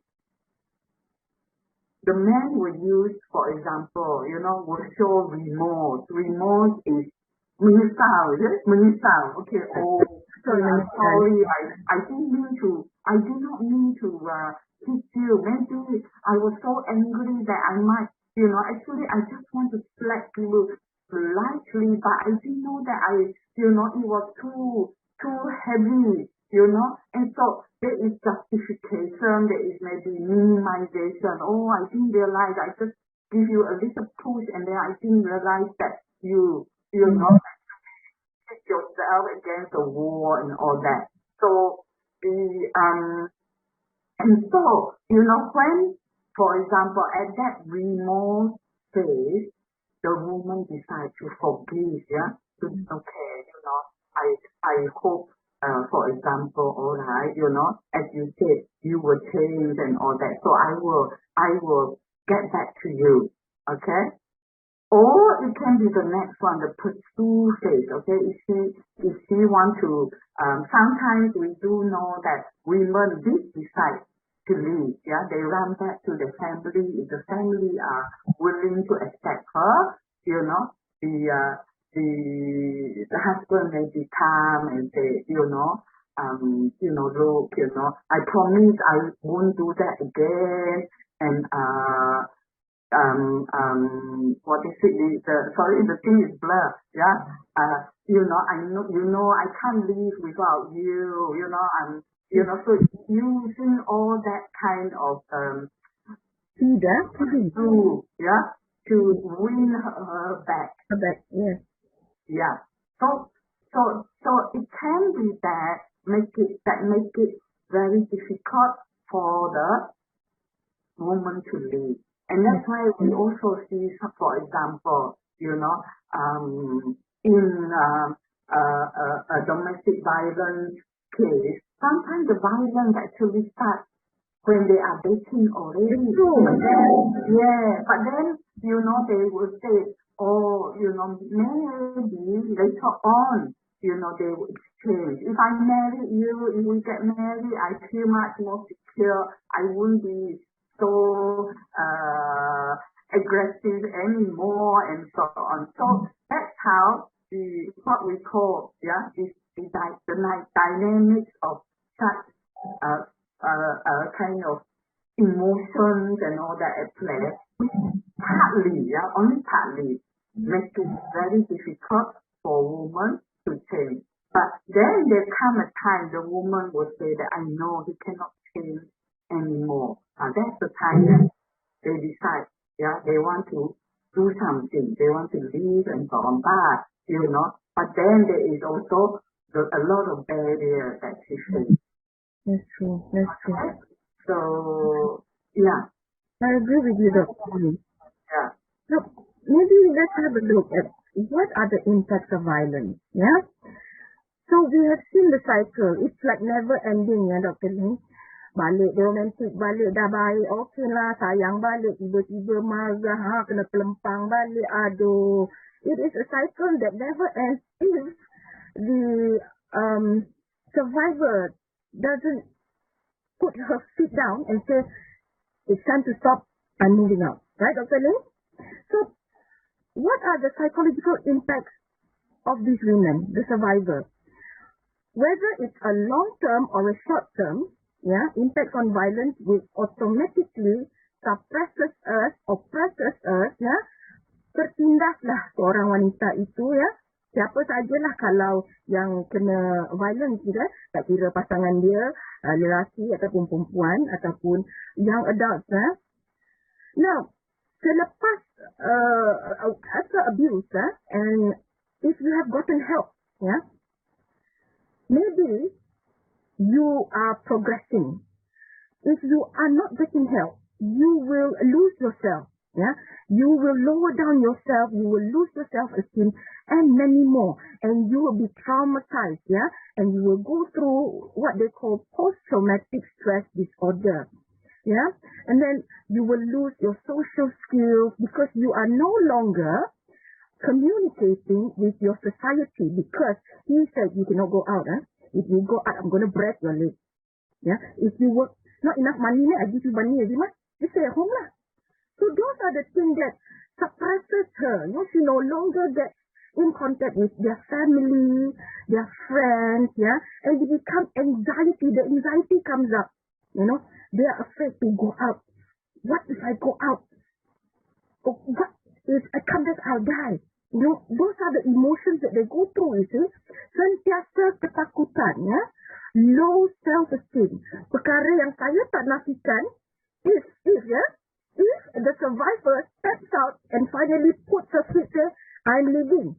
The man will use, for example, will show remorse. Remorse is menyesal, is it? Menyesal. Okay. Oh, I'm sorry. I did not mean to hit you. Maybe I was so angry that I might, actually I just want to slap you lightly, but I didn't know that it was too heavy. And so there is justification, there is maybe minimization. Oh, I didn't realize, I just give you a little push, and then I didn't realize that you hit yourself against the wall and all that. So and so, when, for example, at that remorse phase, the woman decides to forgive, to okay, I hope, for example, all right, as you said, you will change and all that. So I will get back to you, okay? Or it can be the next one, the pursue phase, okay? If she want to, sometimes we do know that women did decide to leave, they run back to the family. If the family are willing to accept her, the husband may be calm and say, look, I promise I won't do that again, and what is it? The thing is blur. I know, I can't live without you. So using all that kind of to win her back. Yes. Yeah. So it can be that make it very difficult for the woman to leave. And that's why we also see, for example, in a domestic violence case, sometimes the violence actually starts when they are dating already. But then, they will say, maybe later on, they will exchange. If I marry you, if we get married, I feel much more secure. I won't be so aggressive anymore, and so on. So that's how what we call the dynamics of such kind of emotions and all that at play. Only partly make it very difficult for women to change. But then there come a time the woman will say that I know he cannot change anymore. That's the time that they decide, they want to do something, they want to leave and so on. But then there is also a lot of barriers that she faces. That's true. So, I agree with you, Dr. Yeah. So maybe let's have a look at what are the impacts of violence. So we have seen the cycle. It's like never ending, Dr. Ling. Balik romantik, balik dah baik, okey lah, sayang balik, tiba-tiba marah, kena pelempang balik, aduh. It is a cycle that never ends if the survivor doesn't put her feet down and say, it's time to stop, I'm moving out. Right, Dr. Ling? So, what are the psychological impacts of these women, the survivor? Whether it's a long-term or a short-term, impact on violence will automatically suppresses us, oppresses us, tertindaslah seorang wanita itu, siapa sajalah kalau yang kena violence, tak kira pasangan dia, lelaki ataupun perempuan ataupun young adults. Now, selepas after abuse, and if you have gotten help, maybe you are progressing. If you are not getting help, you will lose yourself. You will lower down yourself, you will lose your self-esteem, and many more. And you will be traumatized, and you will go through what they call post-traumatic stress disorder. And then you will lose your social skills because you are no longer communicating with your society, because he said you cannot go out. If you go out, I'm going to break your leg. If you work, not enough money, I give you money every month. You stay at home lah. So those are the things that suppresses her. She no longer gets in contact with their family, their friends, and they become anxiety. The anxiety comes up. They are afraid to go out. What if I go out? What if I come back, I'll die? Those are the emotions that they go through, you see. Sentiasa ketakutan, low self-esteem. Perkara yang saya tak nafikan, if the survivor steps out and finally puts her feet, say, I'm leaving,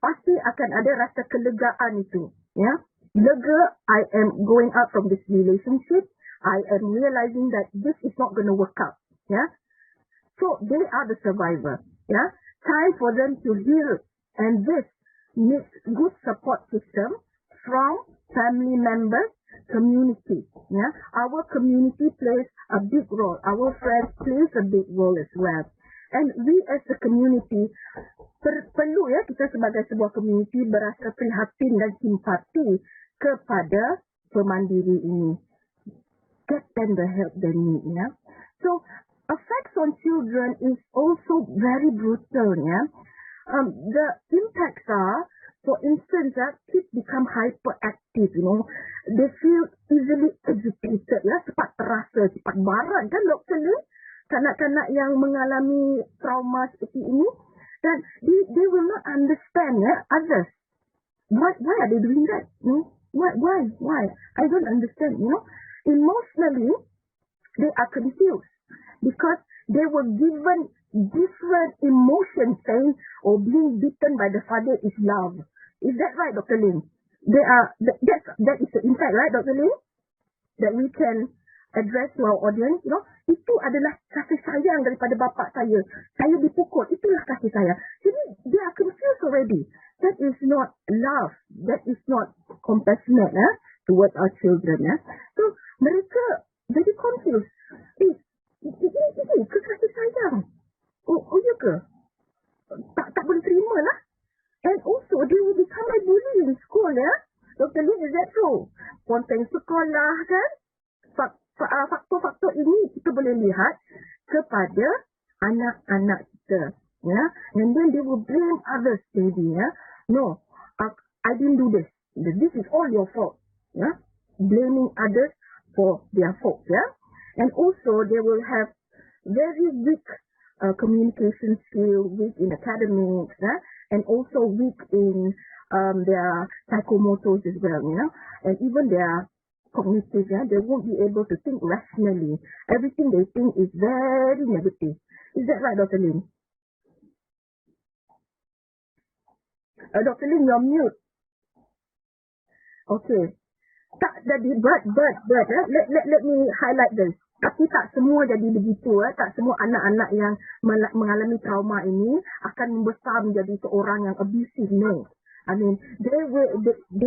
pasti akan ada rasa kelegaan itu, lega, I am going out from this relationship. I am realizing that this is not going to work out. Yeah. So they are the survivor. Yeah. Time for them to heal. And this needs good support system from family members, community. Yeah. Our community plays a big role. Our friends plays a big role as well. And we as a community perlu ya kita sebagai sebuah community berasa prihatin dan simpati kepada pemandiri ini. Get them the help they need. Ya. So effects on children is also very brutal. Ya. The impacts are, for instance, kids become hyperactive. They feel easily agitated. Ya, cepat terasa, cepat marah kan Dr. Ling? Kanak-kanak yang mengalami trauma seperti ini, dan they will not understand others. Why are they doing that? Why? I don't understand. Emotionally, they are confused because they were given different emotions, saying, being beaten by the father is love. Is that right, Dr. Ling? That is the impact, right, Dr. Ling? That we can address to our audience, itu adalah kasih sayang daripada bapa saya. Saya dipukul, itulah kasih sayang. Jadi, they are confused already. That is not love. That is not compassionate towards our children. So, mereka jadi confused. Ini ke kasih sayang? Oh ya ke? Tak boleh terima lah. And also, they will become a bully in school, Dr. Ling, is that true? Ponteng sekolah, kan? Faktor-faktor ini kita boleh lihat kepada anak-anak kita. And then they will blame others maybe. No, I didn't do this. This is all your fault. Blaming others for their fault. And also they will have very weak communication skills, weak in academics, and also weak in their psychomotors as well. And even their cognitive, they won't be able to think rationally. Everything they think is very negative. Is that right, Dr. Ling? Dr. Ling, you're mute. Okay. Tak jadi, but, let me highlight this. Tapi tak semua jadi begitu. Tak semua anak-anak yang mengalami trauma ini akan membesar menjadi seorang yang abusive. No. I mean, they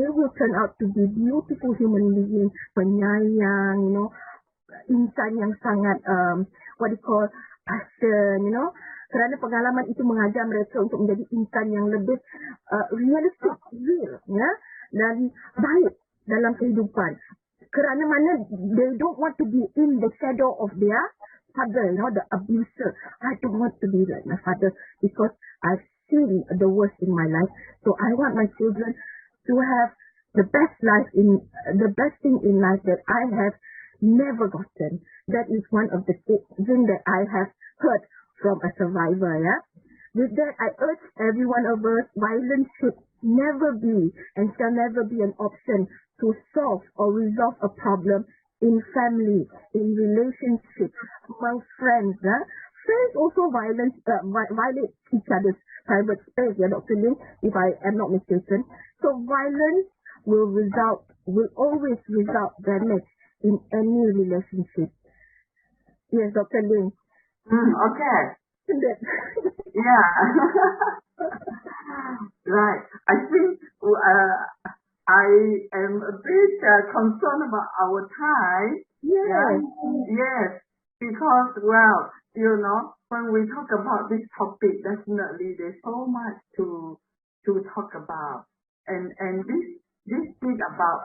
will turn out to be beautiful human beings, penyayang, insan yang sangat, what do you call, passion, kerana pengalaman itu mengajar mereka untuk menjadi insan yang lebih realistic, real, dan baik dalam kehidupan. Kerana mana they don't want to be in the shadow of their father, the abuser. I don't want to be like my father because I've seen the worst in my life. So I want my children to have the best thing in life that I have never gotten. That is one of the things that I have heard from a survivor. With that, I urge every one of us, violence should never be and shall never be an option to solve or resolve a problem in family, in relationships, among friends. Friends also violate each other's private space, Dr. Ling, if I am not mistaken. So violence will always result damage in any relationship. Yes, Dr. Ling. Okay. Yeah. Right. I think I am a bit concerned about our time. Yes. Yes. Because, when we talk about this topic, definitely there's so much to talk about. And this thing about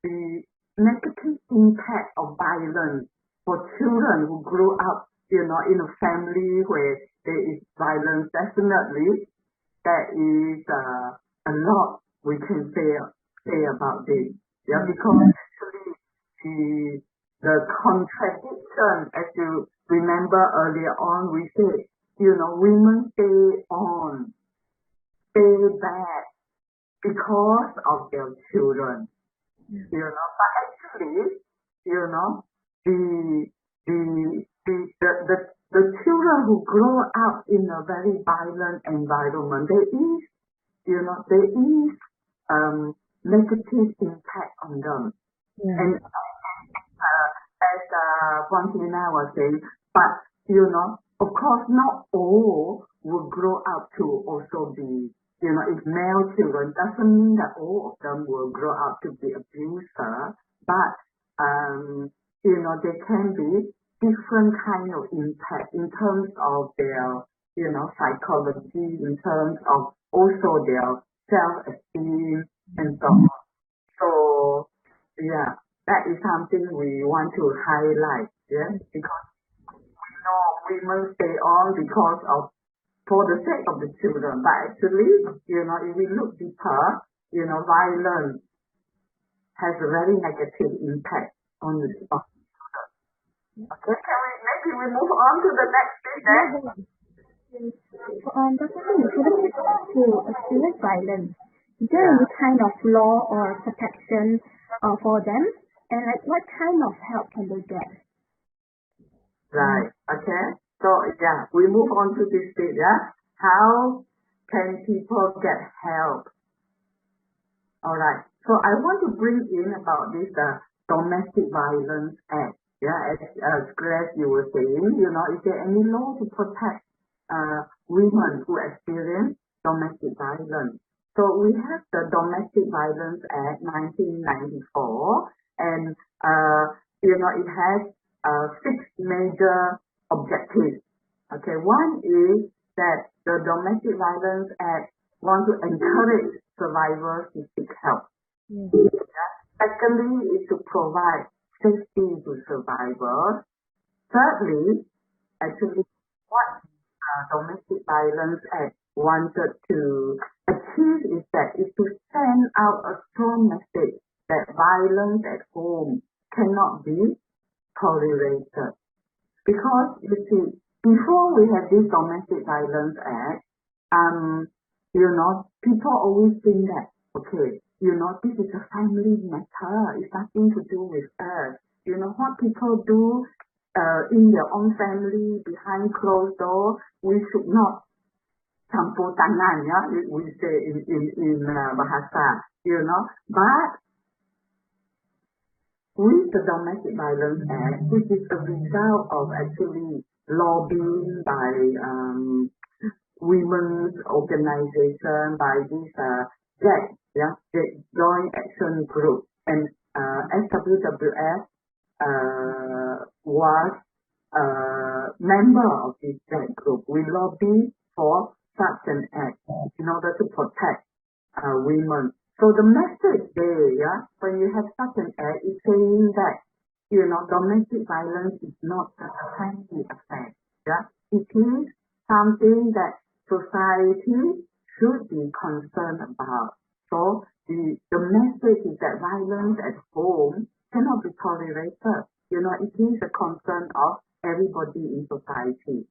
the negative impact of violence for children who grow up, in a family where there is violence, definitely there is a lot we can say about this. Because actually the contradiction, as you remember earlier on, we said, women stay back because of their children. But actually, the children who grow up in a very violent environment, there is negative impact on them. And as Bontina was saying, but of course, not all will grow up to also be, if male children, doesn't mean that all of them will grow up to be abuser, but, there can be different kind of impact in terms of their, psychology, in terms of also their self-esteem and so on. So, yeah, that is something we want to highlight, because we must stay on because of, for the sake of the children. But actually, if we look deeper, violence has a very negative impact on the children. Okay, maybe we move on to the next thing then? Dr. Ling, for the people who experience violence, is there any kind of law or protection for them? And what kind of help can they get? Right, okay. So, we move on to this bit, How can people get help? Alright, so I want to bring in about this Domestic Violence Act. As Grace, you were saying, is there any law to protect women who experience domestic violence? So we have the Domestic Violence Act 1994, and it has 6 major objectives. Okay, one is that the Domestic Violence Act wants to encourage survivors to seek help. Secondly, is to provide safety to survivors. Thirdly, actually, what Domestic Violence Act wanted to achieve is to send out a strong message that violence at home cannot be tolerated. Because, you see, before we had this Domestic Violence Act, people always think that, okay, this is a family matter. It's nothing to do with us. What people do in their own family, behind closed door, we should not campur tangan, we say in bahasa, But with the Domestic Violence Act, which is a result of actually lobbying by women's organization, by this the Joint Action Group, and SWWS was a member of this JAG group. We lobby for such an act in order to protect women. So the message there, when you have such an act, is saying that, domestic violence is not a family affair. It is something that society should be concerned about. So the message is that violence at home cannot be tolerated. It is a concern of everybody in society.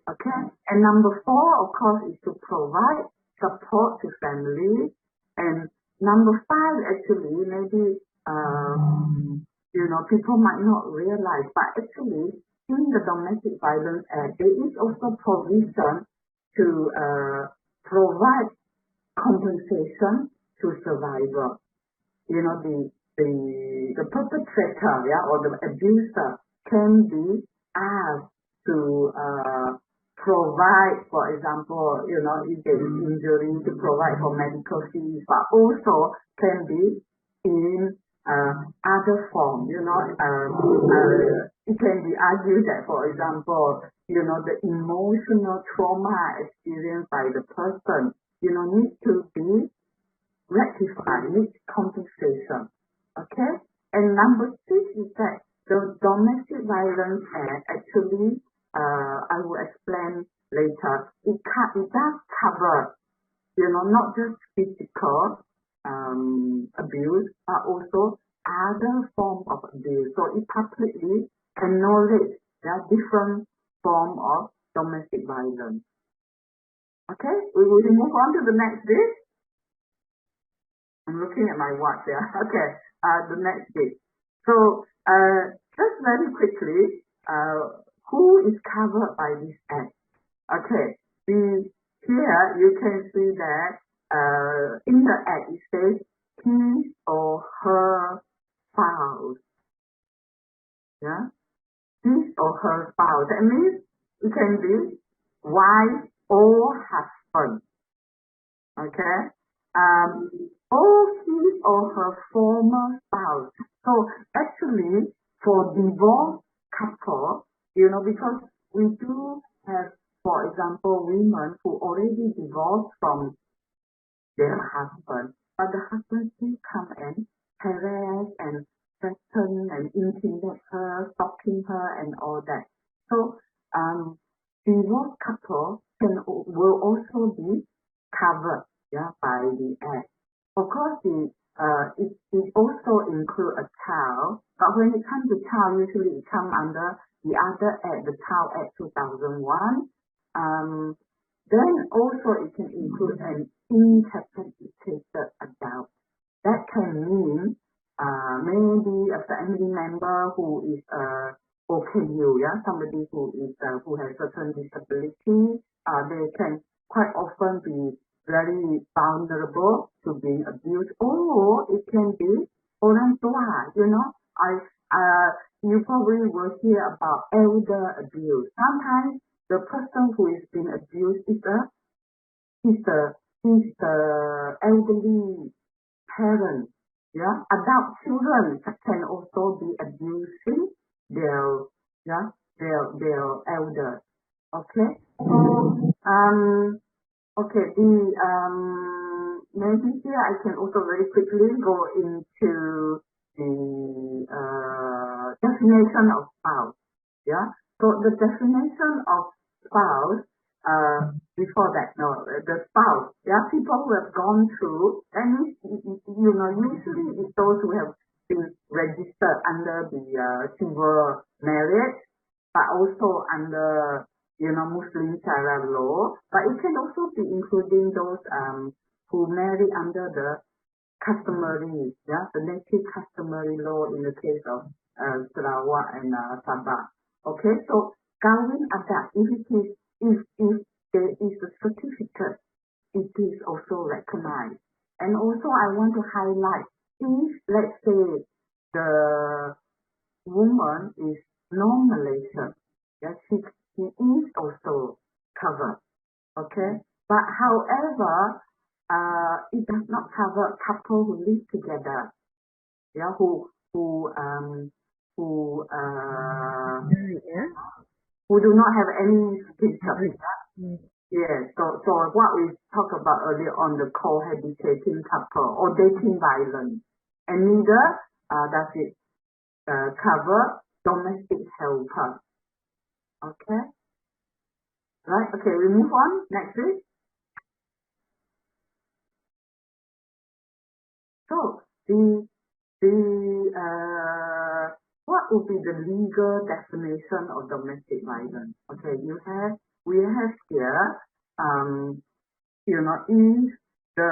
Okay? And number 4, of course, is to provide support to families. And number 5, actually, maybe, people might not realize, but actually, in the Domestic Violence Act, there is also provision to provide compensation to survivors. The perpetrator, or the abuser can be asked to provide, for example, if there is injury, to provide for medical fees, but also can be in other form. It can be argued that, for example, the emotional trauma experienced by the person, needs to be rectified, needs compensation. Okay? And number 6 is that the Domestic Violence Act actually, I will explain later, it does cover, not just physical abuse, but also other forms of abuse. So it publicly acknowledges different forms of domestic violence. Okay, we will move on to the next bit. I'm looking at my watch there. Okay, the next bit. So, just very quickly, who is covered by this act? Okay, here you can see that in the act it says his or her spouse. Yeah, his or her spouse. That means it can be wife or husband. Okay. Or his or her former spouse. So actually, for divorced couple, because we do have, for example, women who already divorced from their husband, but the husband still come and harass and threaten and intimidate her, stalking her and all that. So divorced couple will also be covered by the act. Of course, it also includes a child, but when it comes to child, usually it comes under the other act, the Child Act 2001. Then also it can include an incapacitated adult. That can mean maybe a family member who is OKU, somebody who has certain disability. They can quite often be very vulnerable to being abused, or it can be orang tua. You probably will hear about elder abuse. Sometimes the person who is being abused is the elderly parent. Adult children can also be abusing their elders. Okay, so maybe here I can also very quickly go into the definition of spouse. So the definition of spouse, before that, the spouse, people who have gone through, that means, usually it's those who have been registered under the civil marriage, but also under, Muslim Sharia law, but it can also be including those who marry under the customary, the native customary law in the case of Sarawak and Sabah. Okay, so Kawin Adat, if there is a certificate, it is also recognized. And also I want to highlight, if let's say the woman is non-Malaysian, she is also covered. Okay, but however, it does not cover couple who live together, who do not have any citizenship. Yes, so what we talked about earlier on, the cohabitating couple or dating violence, and neither does it cover domestic helper. Okay, right? Okay, we move on. Next, please. So what would be the legal definition of domestic violence? Okay, we have here, if the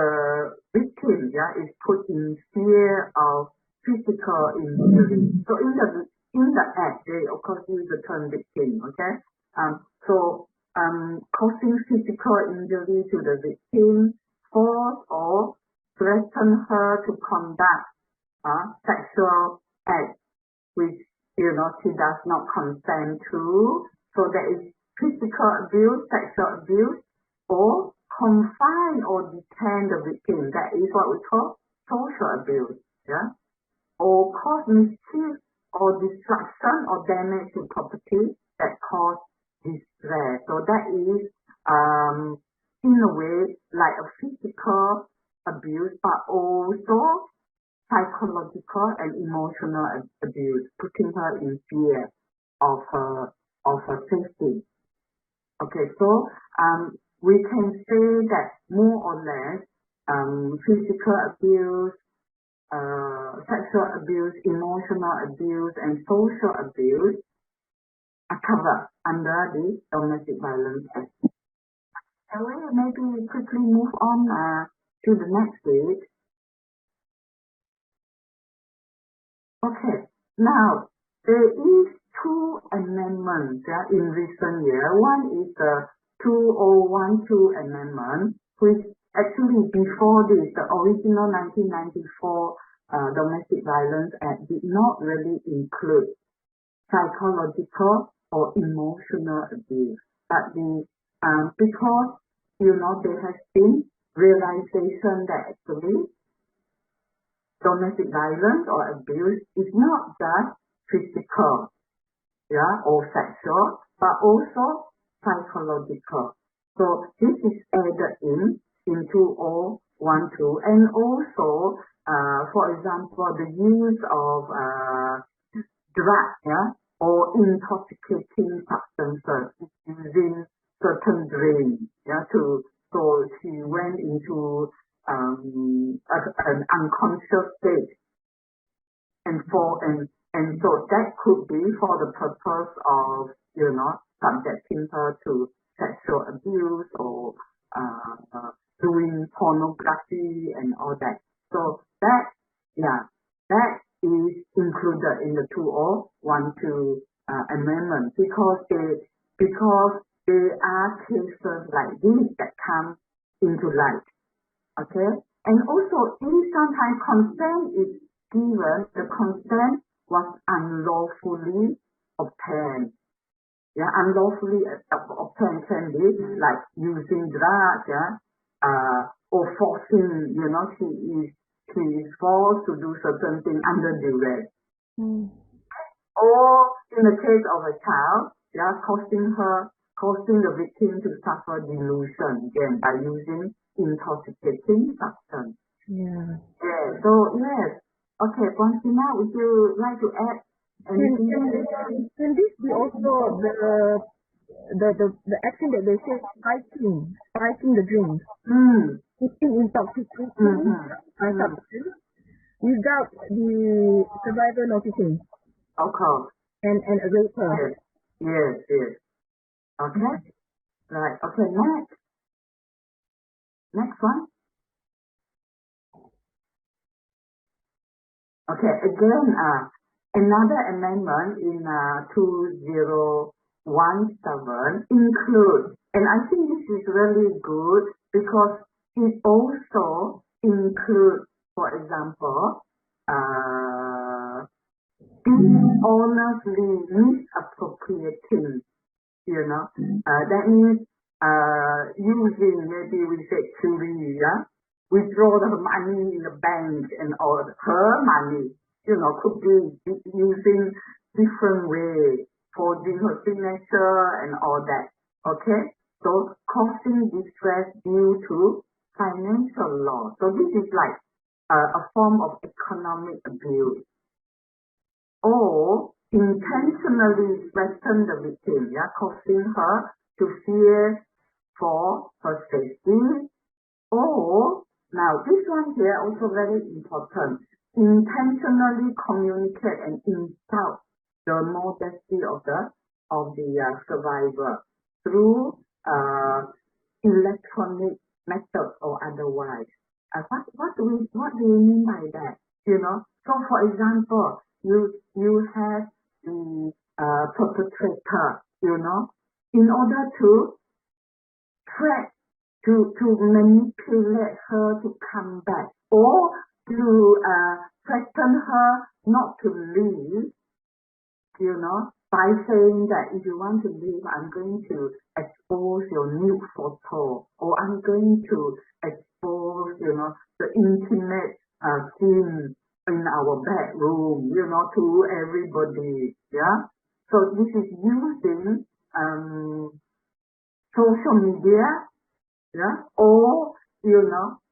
victim, is put in fear of physical injury. So in the act, they of course use the term victim. Okay, causing physical injury to the victim, force or threaten her to conduct sexual acts which she does not consent to. So there is physical abuse, sexual abuse, or confine or detain the victim. That is what we call social abuse. Or cause mischief or destruction or damage to property that cause distress. So that is in a way like a physical abuse, but also psychological and emotional abuse, putting her in fear of her safety. Okay, so we can say that more or less physical abuse, sexual abuse, emotional abuse, and social abuse are covered under the Domestic Violence Act. Shall we maybe quickly move on to the next page? Okay, now there is two amendments in recent years. One is the 2012 amendment, which actually before this, the original 1994 Domestic Violence Act did not really include psychological or emotional abuse, but because there has been realization that actually domestic violence or abuse is not just physical, or sexual, but also psychological. So this is added in 2012, and also, for example, the use of drugs, or intoxicating substances using certain drinks, so she went into an unconscious state, and so that could be for the purpose of subjecting her to sexual abuse or doing pornography and all that. So that is included in the 2012 amendment, because there are cases like this that come into light. Okay, and also if sometimes consent is given, the consent was unlawfully obtained. Unlawfully obtained can be like using drugs, or forcing, she is forced to do certain things under duress. Or in the case of a child, causing the victim to suffer delusion, again, by using intoxicating substance. So yes. Okay, Ponsina, would you like to add anything? Can this be also the action that they say fighting the drink, putting intoxicating substance without the survivor noticing? Of course. And a raper. Yes. Okay. Right. Okay, next one. Okay, again, another amendment in 2017 includes, and I think this is really good because it also includes, for example, dishonestly misappropriating, that means using, maybe we say churi, withdraw the money in the bank and all her money, could be using different ways, forging her signature and all that. Okay, so causing distress due to financial loss. So this is like a form of economic abuse. Or intentionally threaten the victim, causing her to fear for her safety. Or, now this one here also very important, intentionally communicate and insult the modesty of the survivor through electronic methods or otherwise. What do you mean by that? So for example, you have the perpetrator, in order to threat to manipulate her to come back, or to threaten her not to leave, by saying that if you want to leave, I'm going to expose your nude photo, or I'm going to expose, the intimate scene in our bedroom, to everybody, So this is using social media, or,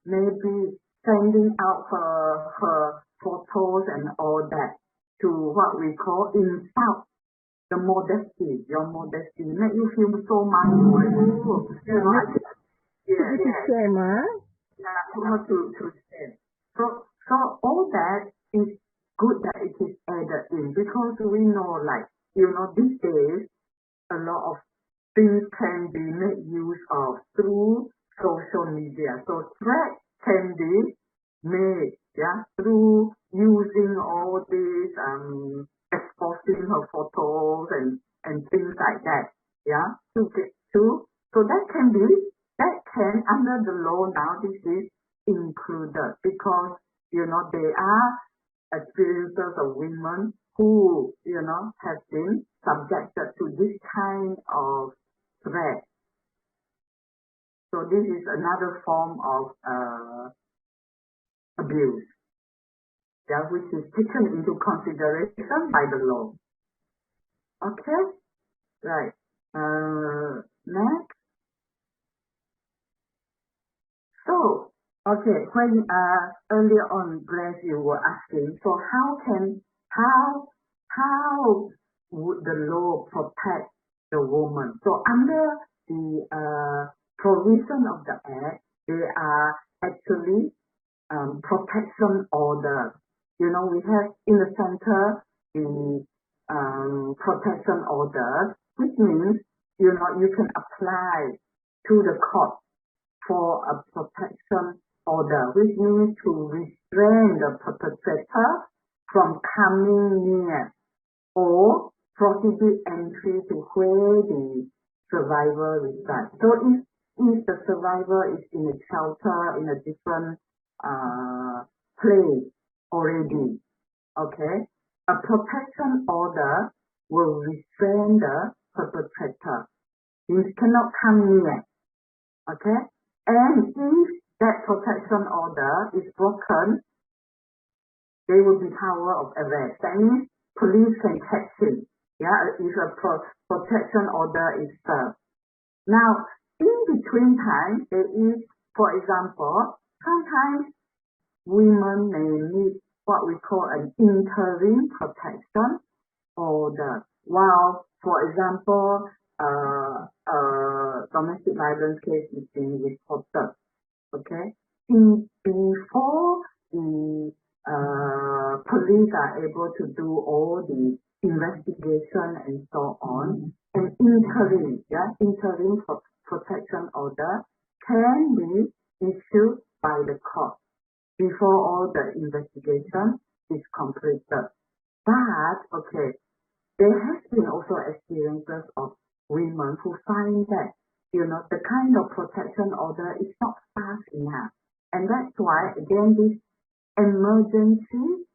maybe sending out her photos and all that to what we call insult the modesty, your modesty, make you feel so mindful, to shame. So all that is good that it is added in, because we know, like, these days, a lot of things can be made use of through social media. So threat can be made, through using all these, exposing her photos and things like that, so that can under the law now, this is included because, you know, there are experiences of women who, you know, have been subjected to this kind of threat. So this is another form of abuse, yeah, which is taken into consideration by the law. Okay, right. Next. So, okay, when earlier on, Grace, you were asking, so how would the law protect the woman? So under the provision of the Act, there are actually protection order. You know, we have in the center the protection order, which means, you know, you can apply to the court for a protection order, which means to restrain the perpetrator from coming near or prohibit entry to where the survivor resides. So if the survivor is in a shelter in a different place already, okay, a protection order will restrain the perpetrator. You cannot come near, okay? And if that protection order is broken, there will be power of arrest. That means police can catch him, yeah, if a protection order is served. Now, in between time, there is, for example, sometimes women may need what we call an interim protection order. While, for example, domestic violence case is being reported, okay? Before the police are able to do all the investigation and so on, an interim protection order can be issued by the court before all the investigation is completed. But, okay, there has been also experiences of women who find that, you know, the kind of protection order is not fast enough. And that's why, again, this emergency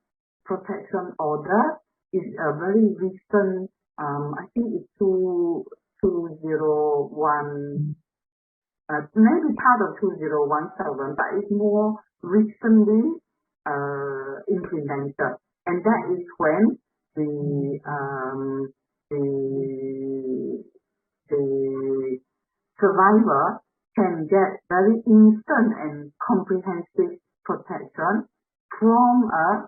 protection order is a very recent, I think it's 2001, maybe part of 2017, but it's more recently implemented. And that is when the survivor can get very instant and comprehensive protection from a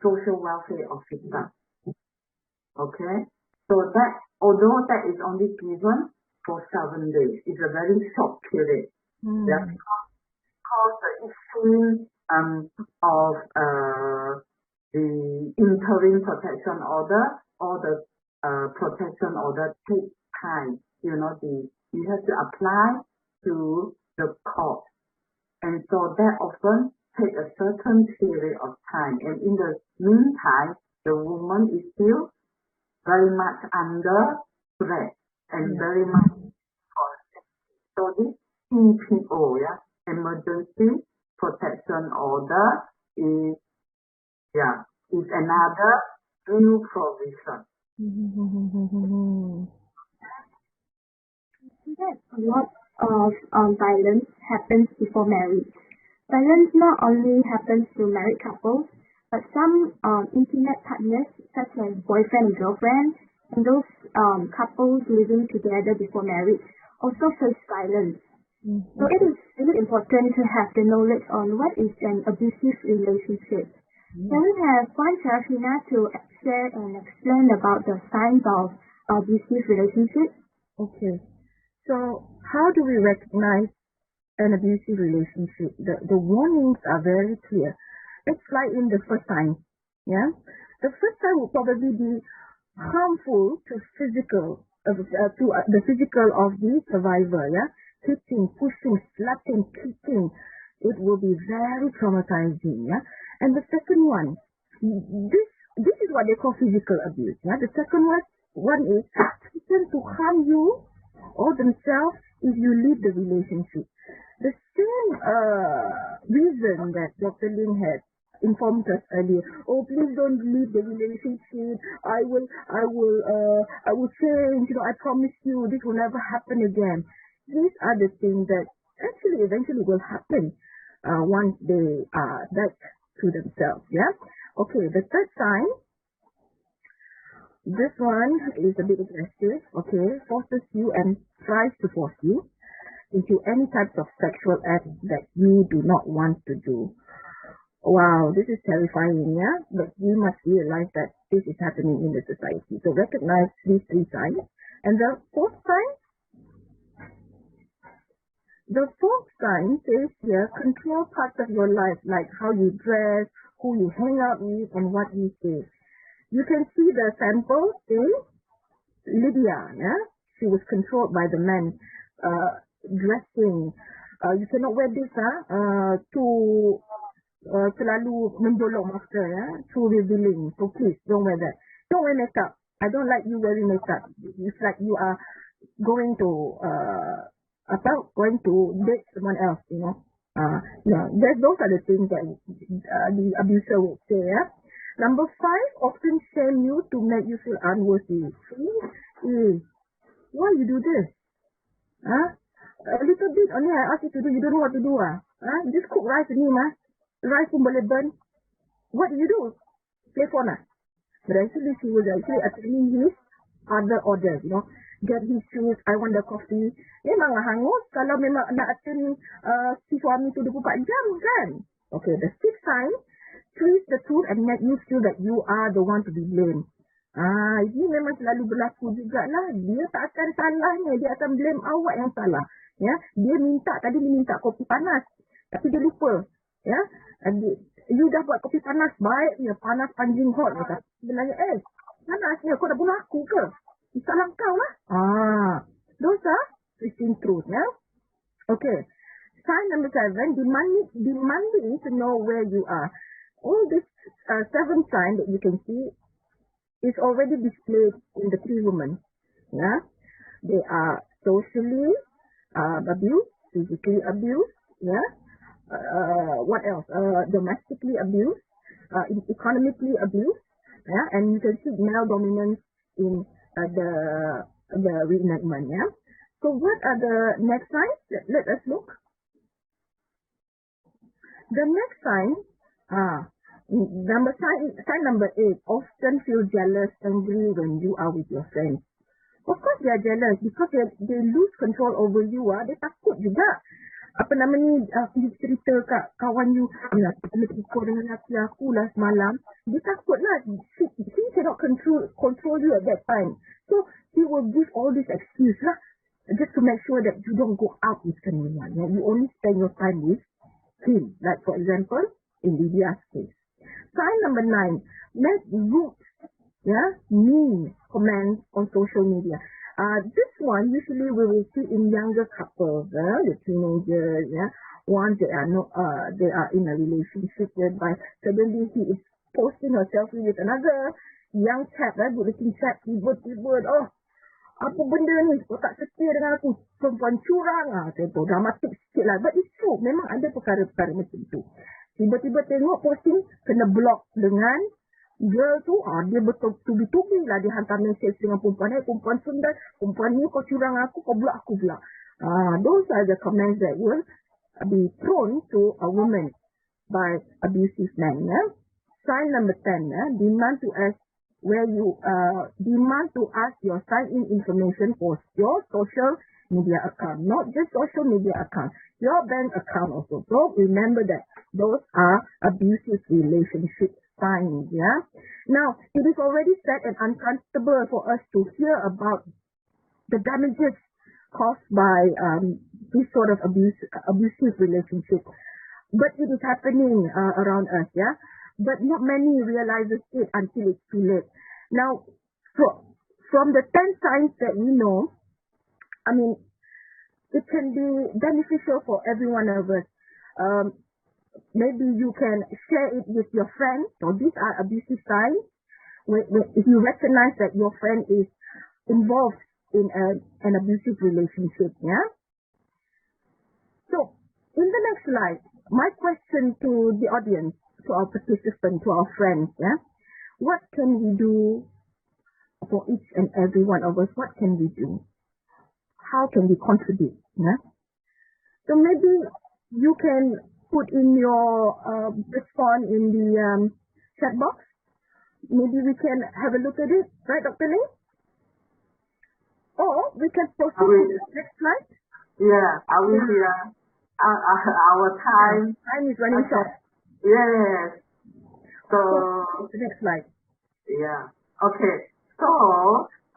social welfare officer. Okay, so that, although that is only given for 7 days, it's a very short period. Yeah, because the issue of the interim protection order or the protection order takes time. You know, you have to apply to the court, and so that often takes a certain period of time. And in the meantime, the woman is still very much under threat and very much. So this EPO, yeah, emergency protection order is another new provision. That a lot of violence happens before marriage. Violence not only happens to married couples, but some intimate partners, such as boyfriend and girlfriend, and those couples living together before marriage, also face violence. So it is really important to have the knowledge on what is an abusive relationship. Can we have Syarafina to share and explain about the signs of abusive relationship? Okay. So how do we recognize an abusive relationship? The warnings are very clear. It's like in the first sign. Yeah? The first sign will probably be harmful to the physical of the survivor. Yeah? Hitting, pushing, slapping, kicking. It will be very traumatizing. Yeah? And the second one, this is what they call physical abuse. Yeah? The second one is threaten to harm you or themselves if you leave the relationship. The same reason that Dr. Ling had informed us earlier. Oh, please don't leave the relationship. I will change. I promise you, this will never happen again. These are the things that actually eventually will happen once they are back to themselves. Yeah. Okay. The third sign. This one is a bit aggressive. Okay, forces you and tries to force you into any types of sexual acts that you do not want to do. Wow, this is terrifying, yeah? But we must realize that this is happening in the society. So recognize these three signs. And the fourth sign? The fourth sign says here, control parts of your life, like how you dress, who you hang out with, and what you say. You can see the sample in Lydia, yeah? She was controlled by the man. Dressing. You cannot wear this to terlalu menjolok mata, too revealing. So please, don't wear that. Don't wear makeup. I don't like you wearing makeup. It's like you are going to date someone else, those are the things that the abuser would say, yeah? Number 5, often shame you to make you feel unworthy. Why you do this? A little bit only I ask you to do, you don't know what to do. You just cook rice only, rice pun boleh burn. What do you do? Play phone. But actually she was attending his other orders, Get his shoes, I want the coffee. Memang hangus kalau memang nak attend si suami tu 24 jam kan. Okay, the 6th sign, twist the truth and make you feel that you are the one to be blamed. Ini memang selalu berlaku jugalah. Dia tak akan salahnya, dia akan blame awak yang salah. Ya, dia minta kopi panas, tapi dia lupa. Ya, you dah buat kopi panas baik, panas panjang hot. Sebenarnya, panasnya kau dah bunuh aku ke? Salah kau lah. Those are twisting truth. Ya, okay. Sign number 7, demanding to know where you are. All this 7 signs that you can see is already displayed in the 3 women. Yeah, they are socially abused, physically abused. Yeah, what else? Domestically abused, economically abused. Yeah, and you can see male dominance in the reenactment. Yeah. So what are the next signs? Let us look. The next sign, sign number 8, often feel jealous, angry when you are with your friends. Of course they are jealous because they lose control over you. They takut juga. Cerita kat kawan you, pukul dengan laki aku lah semalam. Dia takut lah. He cannot control you at that time. So he will give all these excuses lah, just to make sure that you don't go out with anyone. You only spend your time with him. Like for example, in Lydia's case. Sign number 9, make rude, mean comments on social media. This one usually we will see in younger couples, the teenagers, once they are in a relationship whereby suddenly he is posting herself with another young chap, good-looking chap, tiba-tiba, apa benda ni, kau tak setia dengan aku, perempuan curang, contoh dramatik sikit lah, but it's true, memang ada perkara-perkara macam tu. Tiba-tiba tengok posting, kena block dengan girl tu, dia bertubi-tubi lah, dia hantar message dengan perempuan sundal, perempuan ni kau curang aku, kau block aku pula. Those are the comments that will be thrown to a woman by abusive men. Sign number 10, demand to ask your sign-in information for your social media account, not just social media account, your bank account also. So remember that those are abusive relationship signs. Yeah. Now it is already sad and uncomfortable for us to hear about the damages caused by this sort of abusive relationship, but it is happening around us. Yeah. But not many realizes it until it's too late. Now, from the 10 signs that we know, it can be beneficial for every one of us. Maybe you can share it with your friends. So these are abusive signs. If you recognize that your friend is involved in an abusive relationship, in the next slide, my question to the audience, to our participants, to our friends, what can we do for each and every one of us? What can we do? How can we contribute? So maybe you can put in your response in the chat box. Maybe we can have a look at it, right, Dr. Ling? Or we can proceed to the next slide. Yeah, are we here? Our time. Time is running short. Yes. So the next slide. Yeah. Okay. So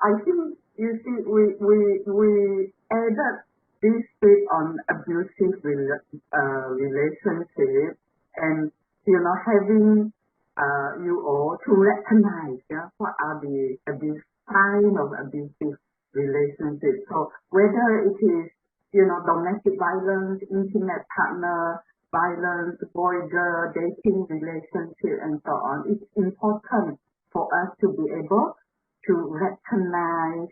I think you see we added this bit on abusive relationship, and having you all to recognize what are the signs of abusive relationship. So whether it is domestic violence, intimate partner violence, boy-girl dating relationship, and so on, it's important for us to be able to recognize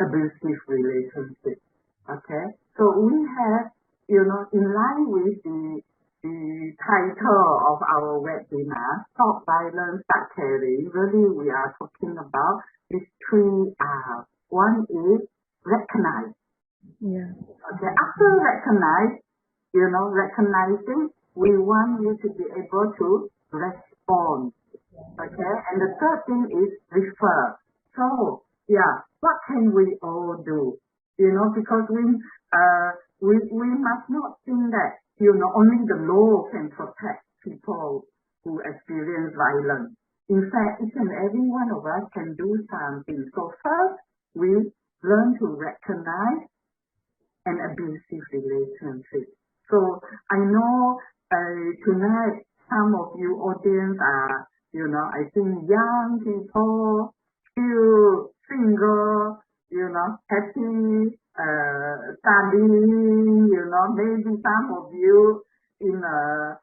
abusive relationship. Okay, so we have, in line with the title of our webinar, Stop Violence, Start Caring. Really, we are talking about these three R's. One is recognize. Yeah. Okay, after recognizing, we want you to be able to respond. Okay, and the third thing is refer. So, what can we all do? Because we must not think that, only the law can protect people who experience violence. In fact, each and every one of us can do something. So first, we learn to recognize an abusive relationship. So I know tonight some of you audience are, I think young people, still single, happy, studying, maybe some of you in a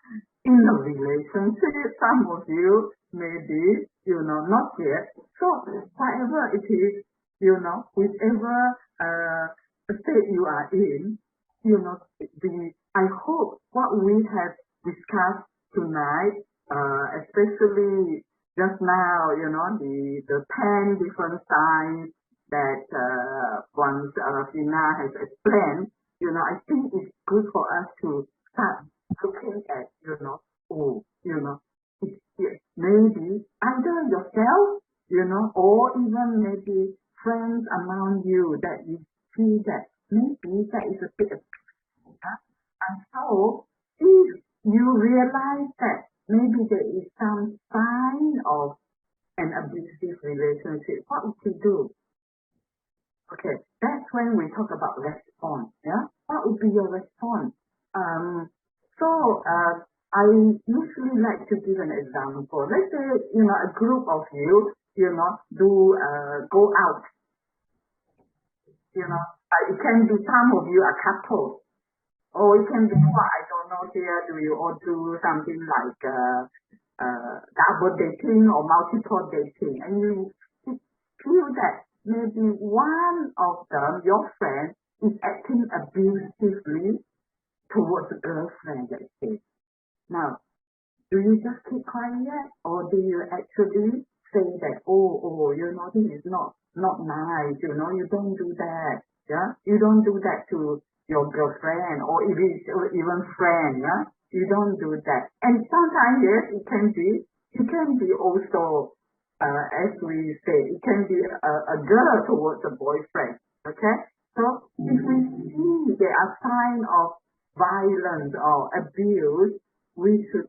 relationship, some of you maybe, not yet. So whatever it is, whichever state you are in, I hope what we have discussed tonight, especially just now, the 10 different signs that Syarafina has explained, I think it's good for us to start looking at, maybe either yourself, or even maybe friends among you that you see that maybe that is a bit of and so if you realize that maybe there is some sign of an abusive relationship, what would you do? Okay, that's when we talk about response. What would be your response? I usually like to give an example. Let's say, a group of you, do go out. It can be some of you are couples. Or it can be, I don't know here, do you all do something like double dating or multiple dating, and you feel that maybe one of them, your friend, is acting abusively towards a girlfriend, let's say. Now, do you just keep quiet, or do you actually say that, this is not nice, you don't do that, you don't do that to your girlfriend, or even friend, you don't do that. And sometimes, yes, it can be also, as we say, it can be a girl towards a boyfriend, okay? So, if we see there are signs of violence or abuse, we should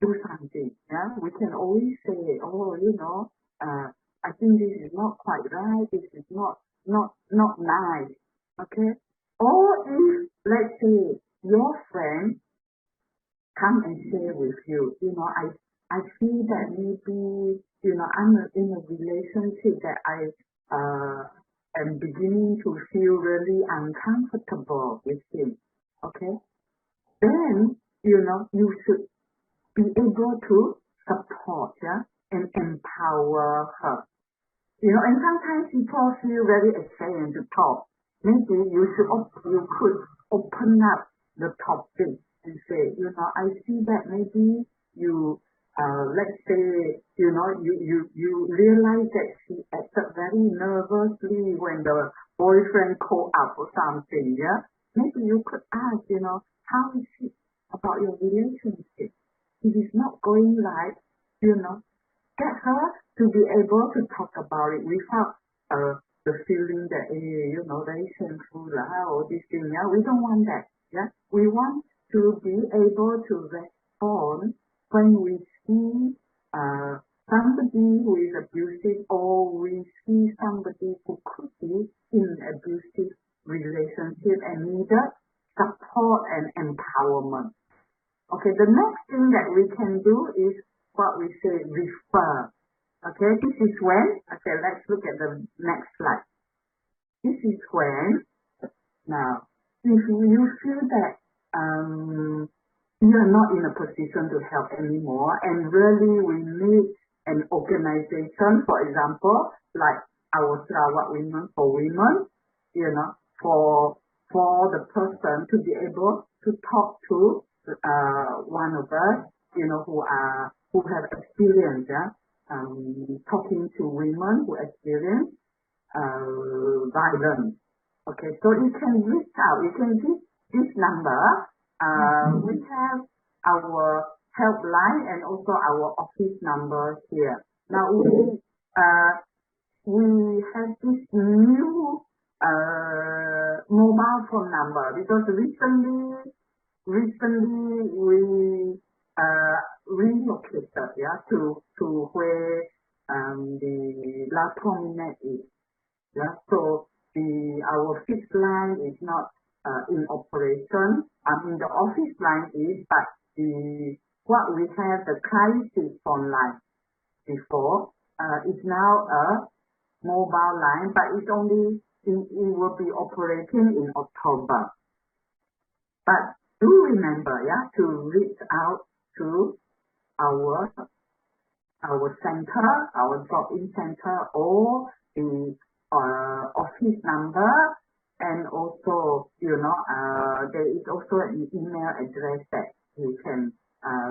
do something, We can always say, I think this is not quite right, this is not nice, okay? Or if, let's say, your friend come and share with you, I feel that maybe, I'm in a relationship that I am beginning to feel really uncomfortable with him, okay? Then, you should be able to support, and empower her. And sometimes people feel very ashamed to talk. maybe you could open up the topic and say, I see that maybe you, let's say, you realize that she acted very nervously when the boyfriend called up or something, yeah? Maybe you could ask, how is it about your relationship? If it's not going right, get her to be able to talk about it without the feeling that, very shameful, or this thing, yeah? We don't want that, yeah? We want to be able to respond when we see somebody who is abusive, or we see somebody who could be in an abusive relationship and needed support and empowerment. Okay, the next thing that we can do is what we say refer. Okay, this is when, let's look at the next slide. This is when, now, if you feel that you are not in a position to help anymore, and really we need an organization, for example, like our Sarawak Women for Women, for the person to be able to talk to one of us, who have experience, talking to women who experience violence. Okay, so you can reach out. You can give this number. We have our helpline and also our office number here. Now we have this new mobile phone number because recently we relocated to where the La Promenade is. Yeah, so our fixed line is not in operation. The office line is, but what we have, the crisis phone line before is now a mobile line, but it will be operating in October. But do remember, to reach out to our center, our drop-in center, or the office number, and also, there is also an email address that you can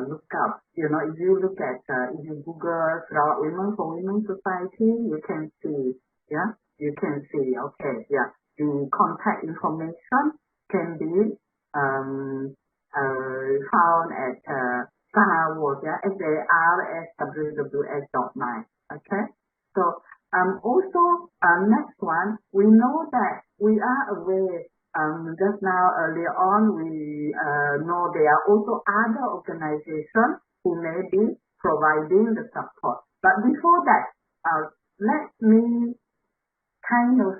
look up. If you look at, if you Google Sarawak Women for Women Society, you can see, the contact information can be found at SWWS, SWWS.my. Okay, so also next one, we know that we are aware. Just now earlier on, we know there are also other organizations who may be providing the support. But before that, let me kind of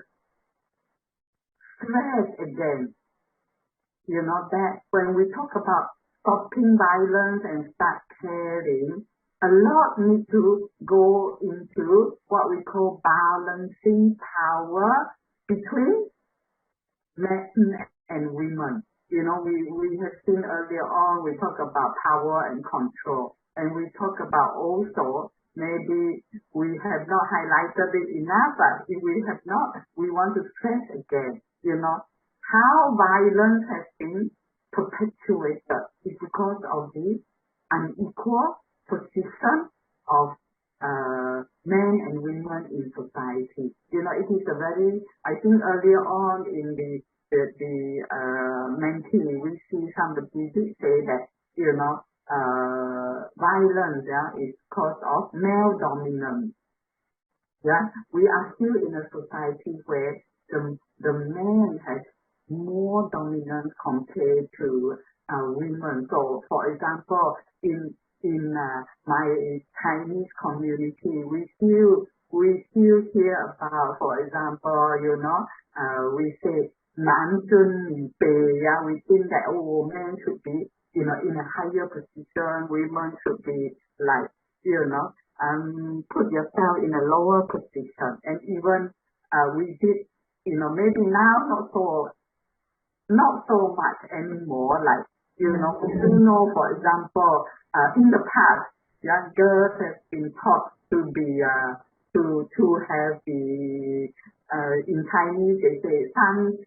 stress again, that when we talk about stopping violence and start caring, a lot need to go into what we call balancing power between men and women. We have seen earlier on, we talk about power and control, and we talk about also, maybe we have not highlighted it enough, but if we have not, we want to stress again, how violence has been perpetuated is because of the unequal position of men and women in society. It is a very, I think earlier on in the mentee, we see somebody did say that, violence, is because of male dominance. We are still in a society where the man has more dominance compared to women. So, for example, in my Chinese community, we still hear about, for example, we say 男尊女卑, we think that, men should be, in a higher position, women should be like, put yourself in a lower position. And even we did, maybe now not so much anymore, like, we do know, for example, in the past, girls have been taught to be, to have the, in Chinese they say 三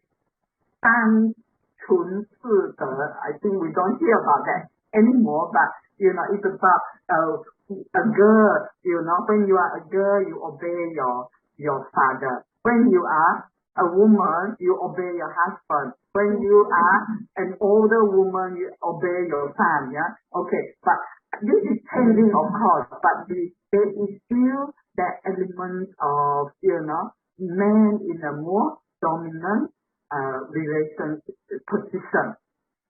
从四德. I think we don't hear about that anymore, but it's about a girl. When you are a girl, you obey your father. When you are a woman, you obey your husband. When you are an older woman, you obey your son. Yeah. Okay, but this is changing, of course, but there is still that element of men in a more dominant relation position.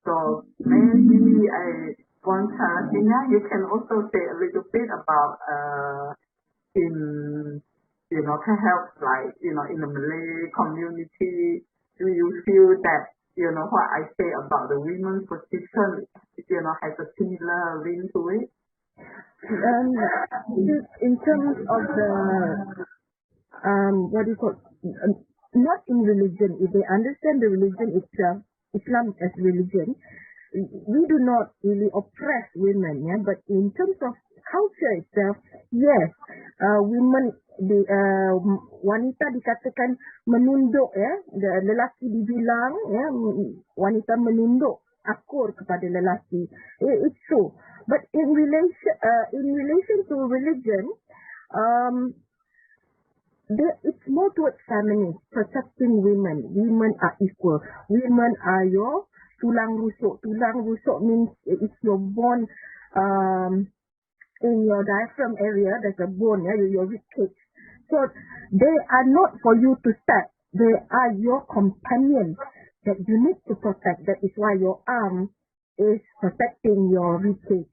So maybe I want Syarafina, you can also say a little bit about in perhaps like in the Malay community, do you feel that what I say about the women's position has a similar ring to it? In terms of the what do you call, not in religion, if they understand the religion itself, Islam as religion, we do not really oppress women, yeah. But in terms of culture itself, yes, women, wanita dikatakan menunduk, ya, lelaki dibilang, ya, wanita menunduk, akur kepada lelaki. It's true. But in relation to religion, it's more towards feminist, protecting women. Women are equal. Women are your tulang rusuk. Tulang rusuk means it's your bone in your diaphragm area. There's a bone, your rib cage. So they are not for you to step. They are your companions that you need to protect. That is why your arm is protecting your rib cage.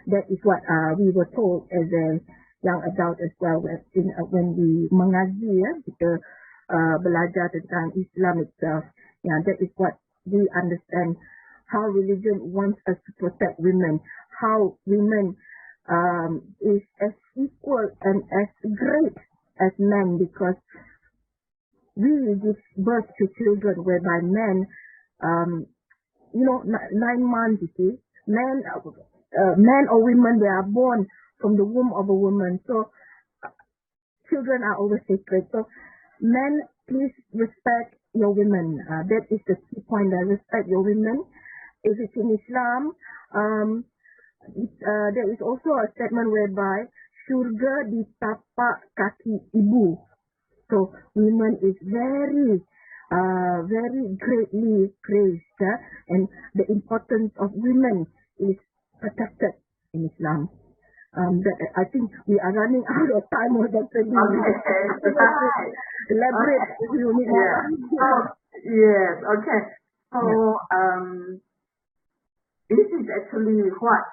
That is what we were told as a young adult as well when we mengaji, ya, kita belajar tentang Islam itself. Yeah, that is what we understand, how religion wants us to protect women, how women is as equal and as great as men, because we give birth to children whereby men, 9 months, you see, men or women, they are born from the womb of a woman. So children are always sacred. So men, please respect your women. That is the key point. Respect your women. If it's in Islam, there is also a statement whereby syurga di tapak kaki ibu. So women is very greatly praised, and the importance of women is protected in Islam. I think we are running out of time with Dr. Ling. Okay, right. Elaborate if you need more. Yes, okay. So, this is actually what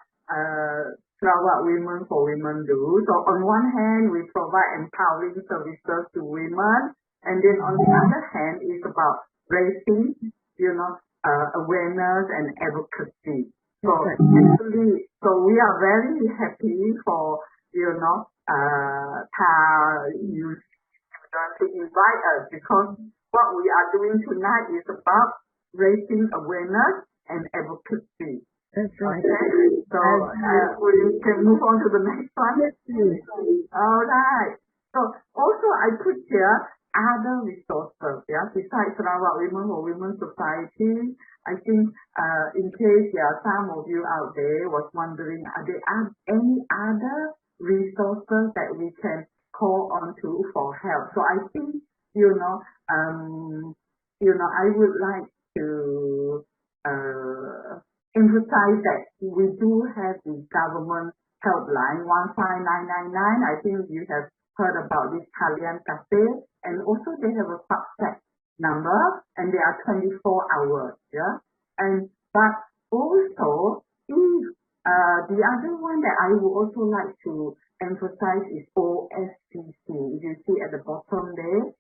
Sarawak Women for Women do. So, on one hand, we provide empowering services to women, and then on the other hand, it's about raising, awareness and advocacy. So actually, we are very happy for you to invite us, because what we are doing tonight is about raising awareness and advocacy. That's right. Okay? So we can move on to the next one. Yes, please. All right. So also I put here other resources, besides Sarawak Women for Women Society. I think in case there are some of you out there was wondering, are there any other resources that we can call on to for help? So I think, I would like to emphasize that we do have the government helpline 15999. I think you have heard about this Talian Cafe, and also they have a WhatsApp number, and they are 24 hours, but also if the other one that I would also like to emphasize is OSCC. If you see at the bottom there,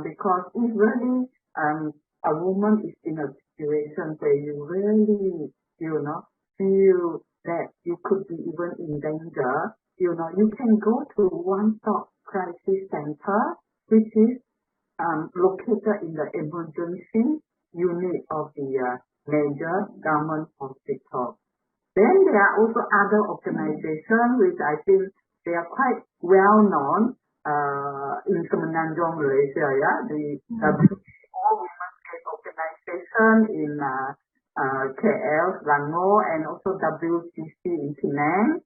because if really a woman is in a situation where you really feel that you could be even in danger, you can go to one-stop crisis center, which is located in the emergency unit of the major government hospital. Then there are also other organizations which I think they are quite well known. in Semenanjung, Malaysia, yeah, the WTO Women's Aid Organization in KL, Selangor, and also WCC in Penang,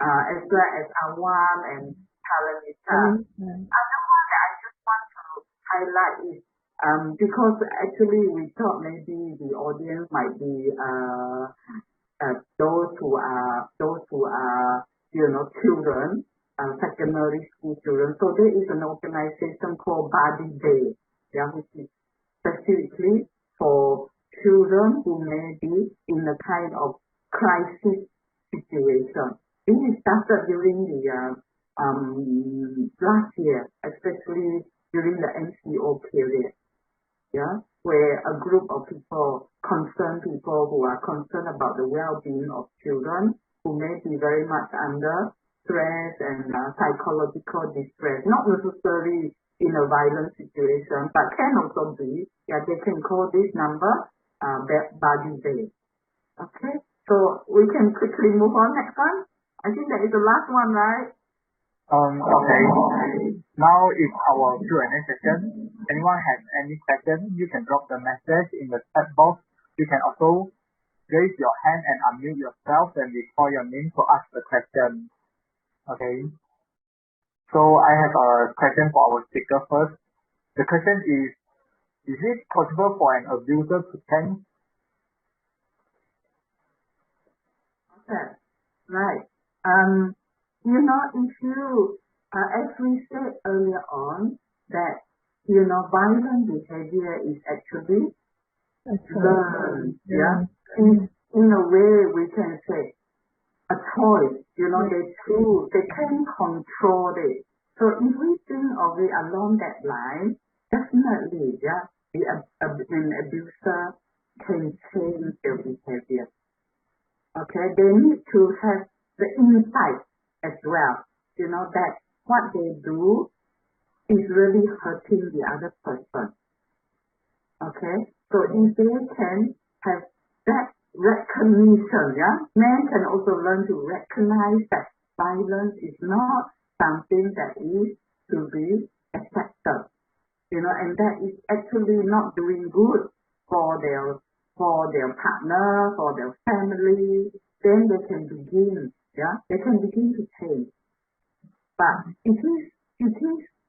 as well as Awam and Palanita. Another one that I just want to highlight is because actually we thought maybe the audience might be those who are children, secondary school children. So there is an organization called Body Day, yeah, which is specifically for children who may be in a kind of crisis situation. This started during the last year, especially during the MCO period, yeah, where a group of people, concerned people who are concerned about the well-being of children who may be very much under stress and psychological distress, not necessarily in a violent situation, but can also be, yeah, they can call this number Body Day. Okay, so we can quickly move on next one. I think that is the last one, right? Okay. Now is our Q&A session. Anyone has any question, you can drop the message in the chat box. You can also raise your hand and unmute yourself when we call your name to ask the question. Okay. So I have a question for our speaker first. The question is it possible for an abuser to change? Okay, right. If you, as we said earlier on, that, violent behavior is actually learned, yeah? In a way, we can say a choice, they choose, they can control it. So if we think of it along that line, definitely, yeah, an abuser can change their behavior. Okay, they need to have the insight as well, that what they do is really hurting the other person. Okay, so if they can have that recognition, yeah, men can also learn to recognize that violence is not something that is to be accepted, and that is actually not doing good for their partner, for their family. Then they can begin, they can begin to change. But it is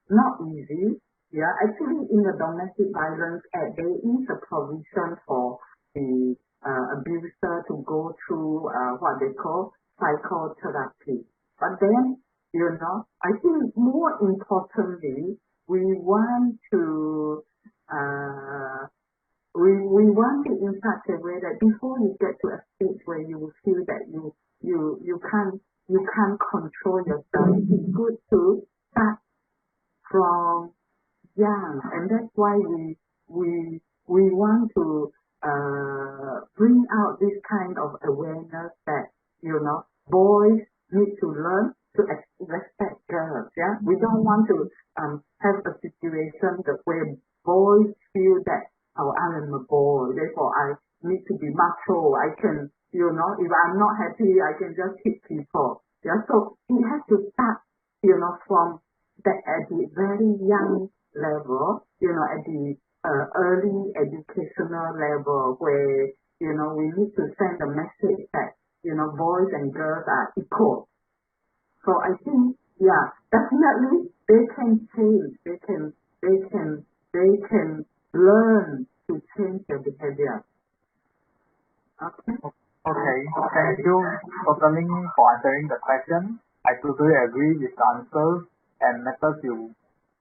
not easy, actually in the Domestic Violence Act, there is a provision for the abuser to go through what they call psychotherapy. But then, I think more importantly, we want to we want it in such a way that before you get to a stage where you feel that you can't control yourself, it's good to start from young, and that's why we want to bring out this kind of awareness that boys need to learn to respect girls. Yeah, we don't want to have a situation where boys feel that, oh, I am a boy, therefore I need to be macho. I can, if I'm not happy, I can just hit people. Yeah, so it has to start, from that at the very young level, at the early educational level, where we need to send a message that boys and girls are equal. So I think, yeah, definitely they can change. They can learn to change their behavior. Okay. Okay. Thank you, Dr. Ling, for answering the question. I totally agree with the answers and methods you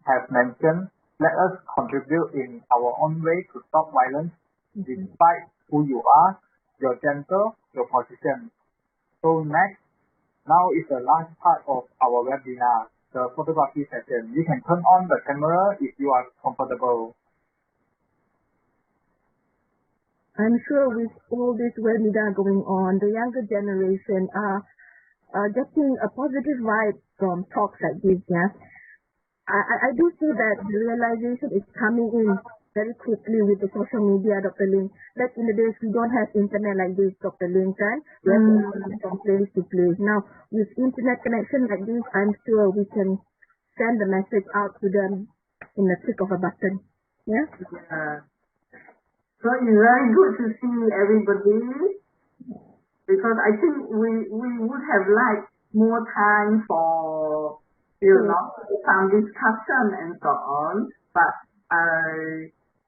have mentioned. Let us contribute in our own way to stop violence, despite who you are, your gender, your position. So next, now is the last part of our webinar, the photography session. You can turn on the camera if you are comfortable. I'm sure with all this webinar going on, the younger generation are getting a positive vibe from talks like this, yeah. I do see that the realization is coming in very quickly with the social media, Dr. Ling. Back in the days, we don't have internet like this, Dr. Ling, right? We have to go from place to place. Now, with internet connection like this, I'm sure we can send the message out to them in the click of a button. Yeah. So it's very good to see everybody, because I think we would have liked more time for some discussion and so on, but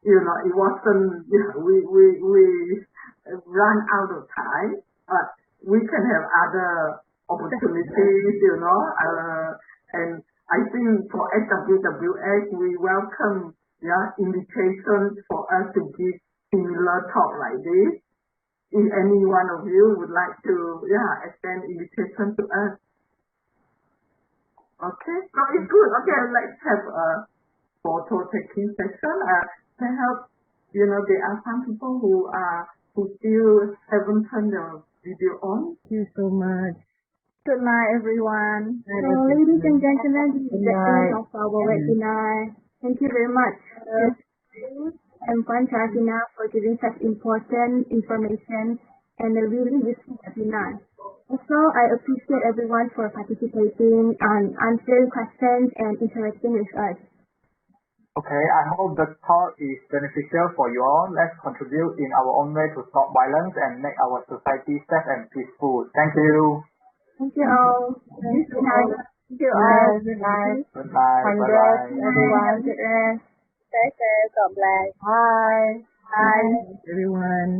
it wasn't. We run out of time, but we can have other opportunities, and I think for SWWS we welcome invitations for us to give similar talk like this. If any one of you would like to extend invitation to us. Okay, so it's good. Okay, let's have a photo taking session. Can help. There are some people who still haven't turned their video on. Thank you so much. Good night, everyone. So, ladies and gentlemen, this is the end of our webinar. Thank you very much, and Syarafina, for giving such important information and a really useful webinar. Also, I appreciate everyone for participating and answering questions and interacting with us. Okay, I hope the talk is beneficial for you all. Let's contribute in our own way to stop violence and make our society safe and peaceful. Thank you. Thank you all. Good night. Thank you all. Good night. Good night. Congrats, Bye-bye. everyone. Good rest. Take care. God bless. Bye. Bye. Everyone.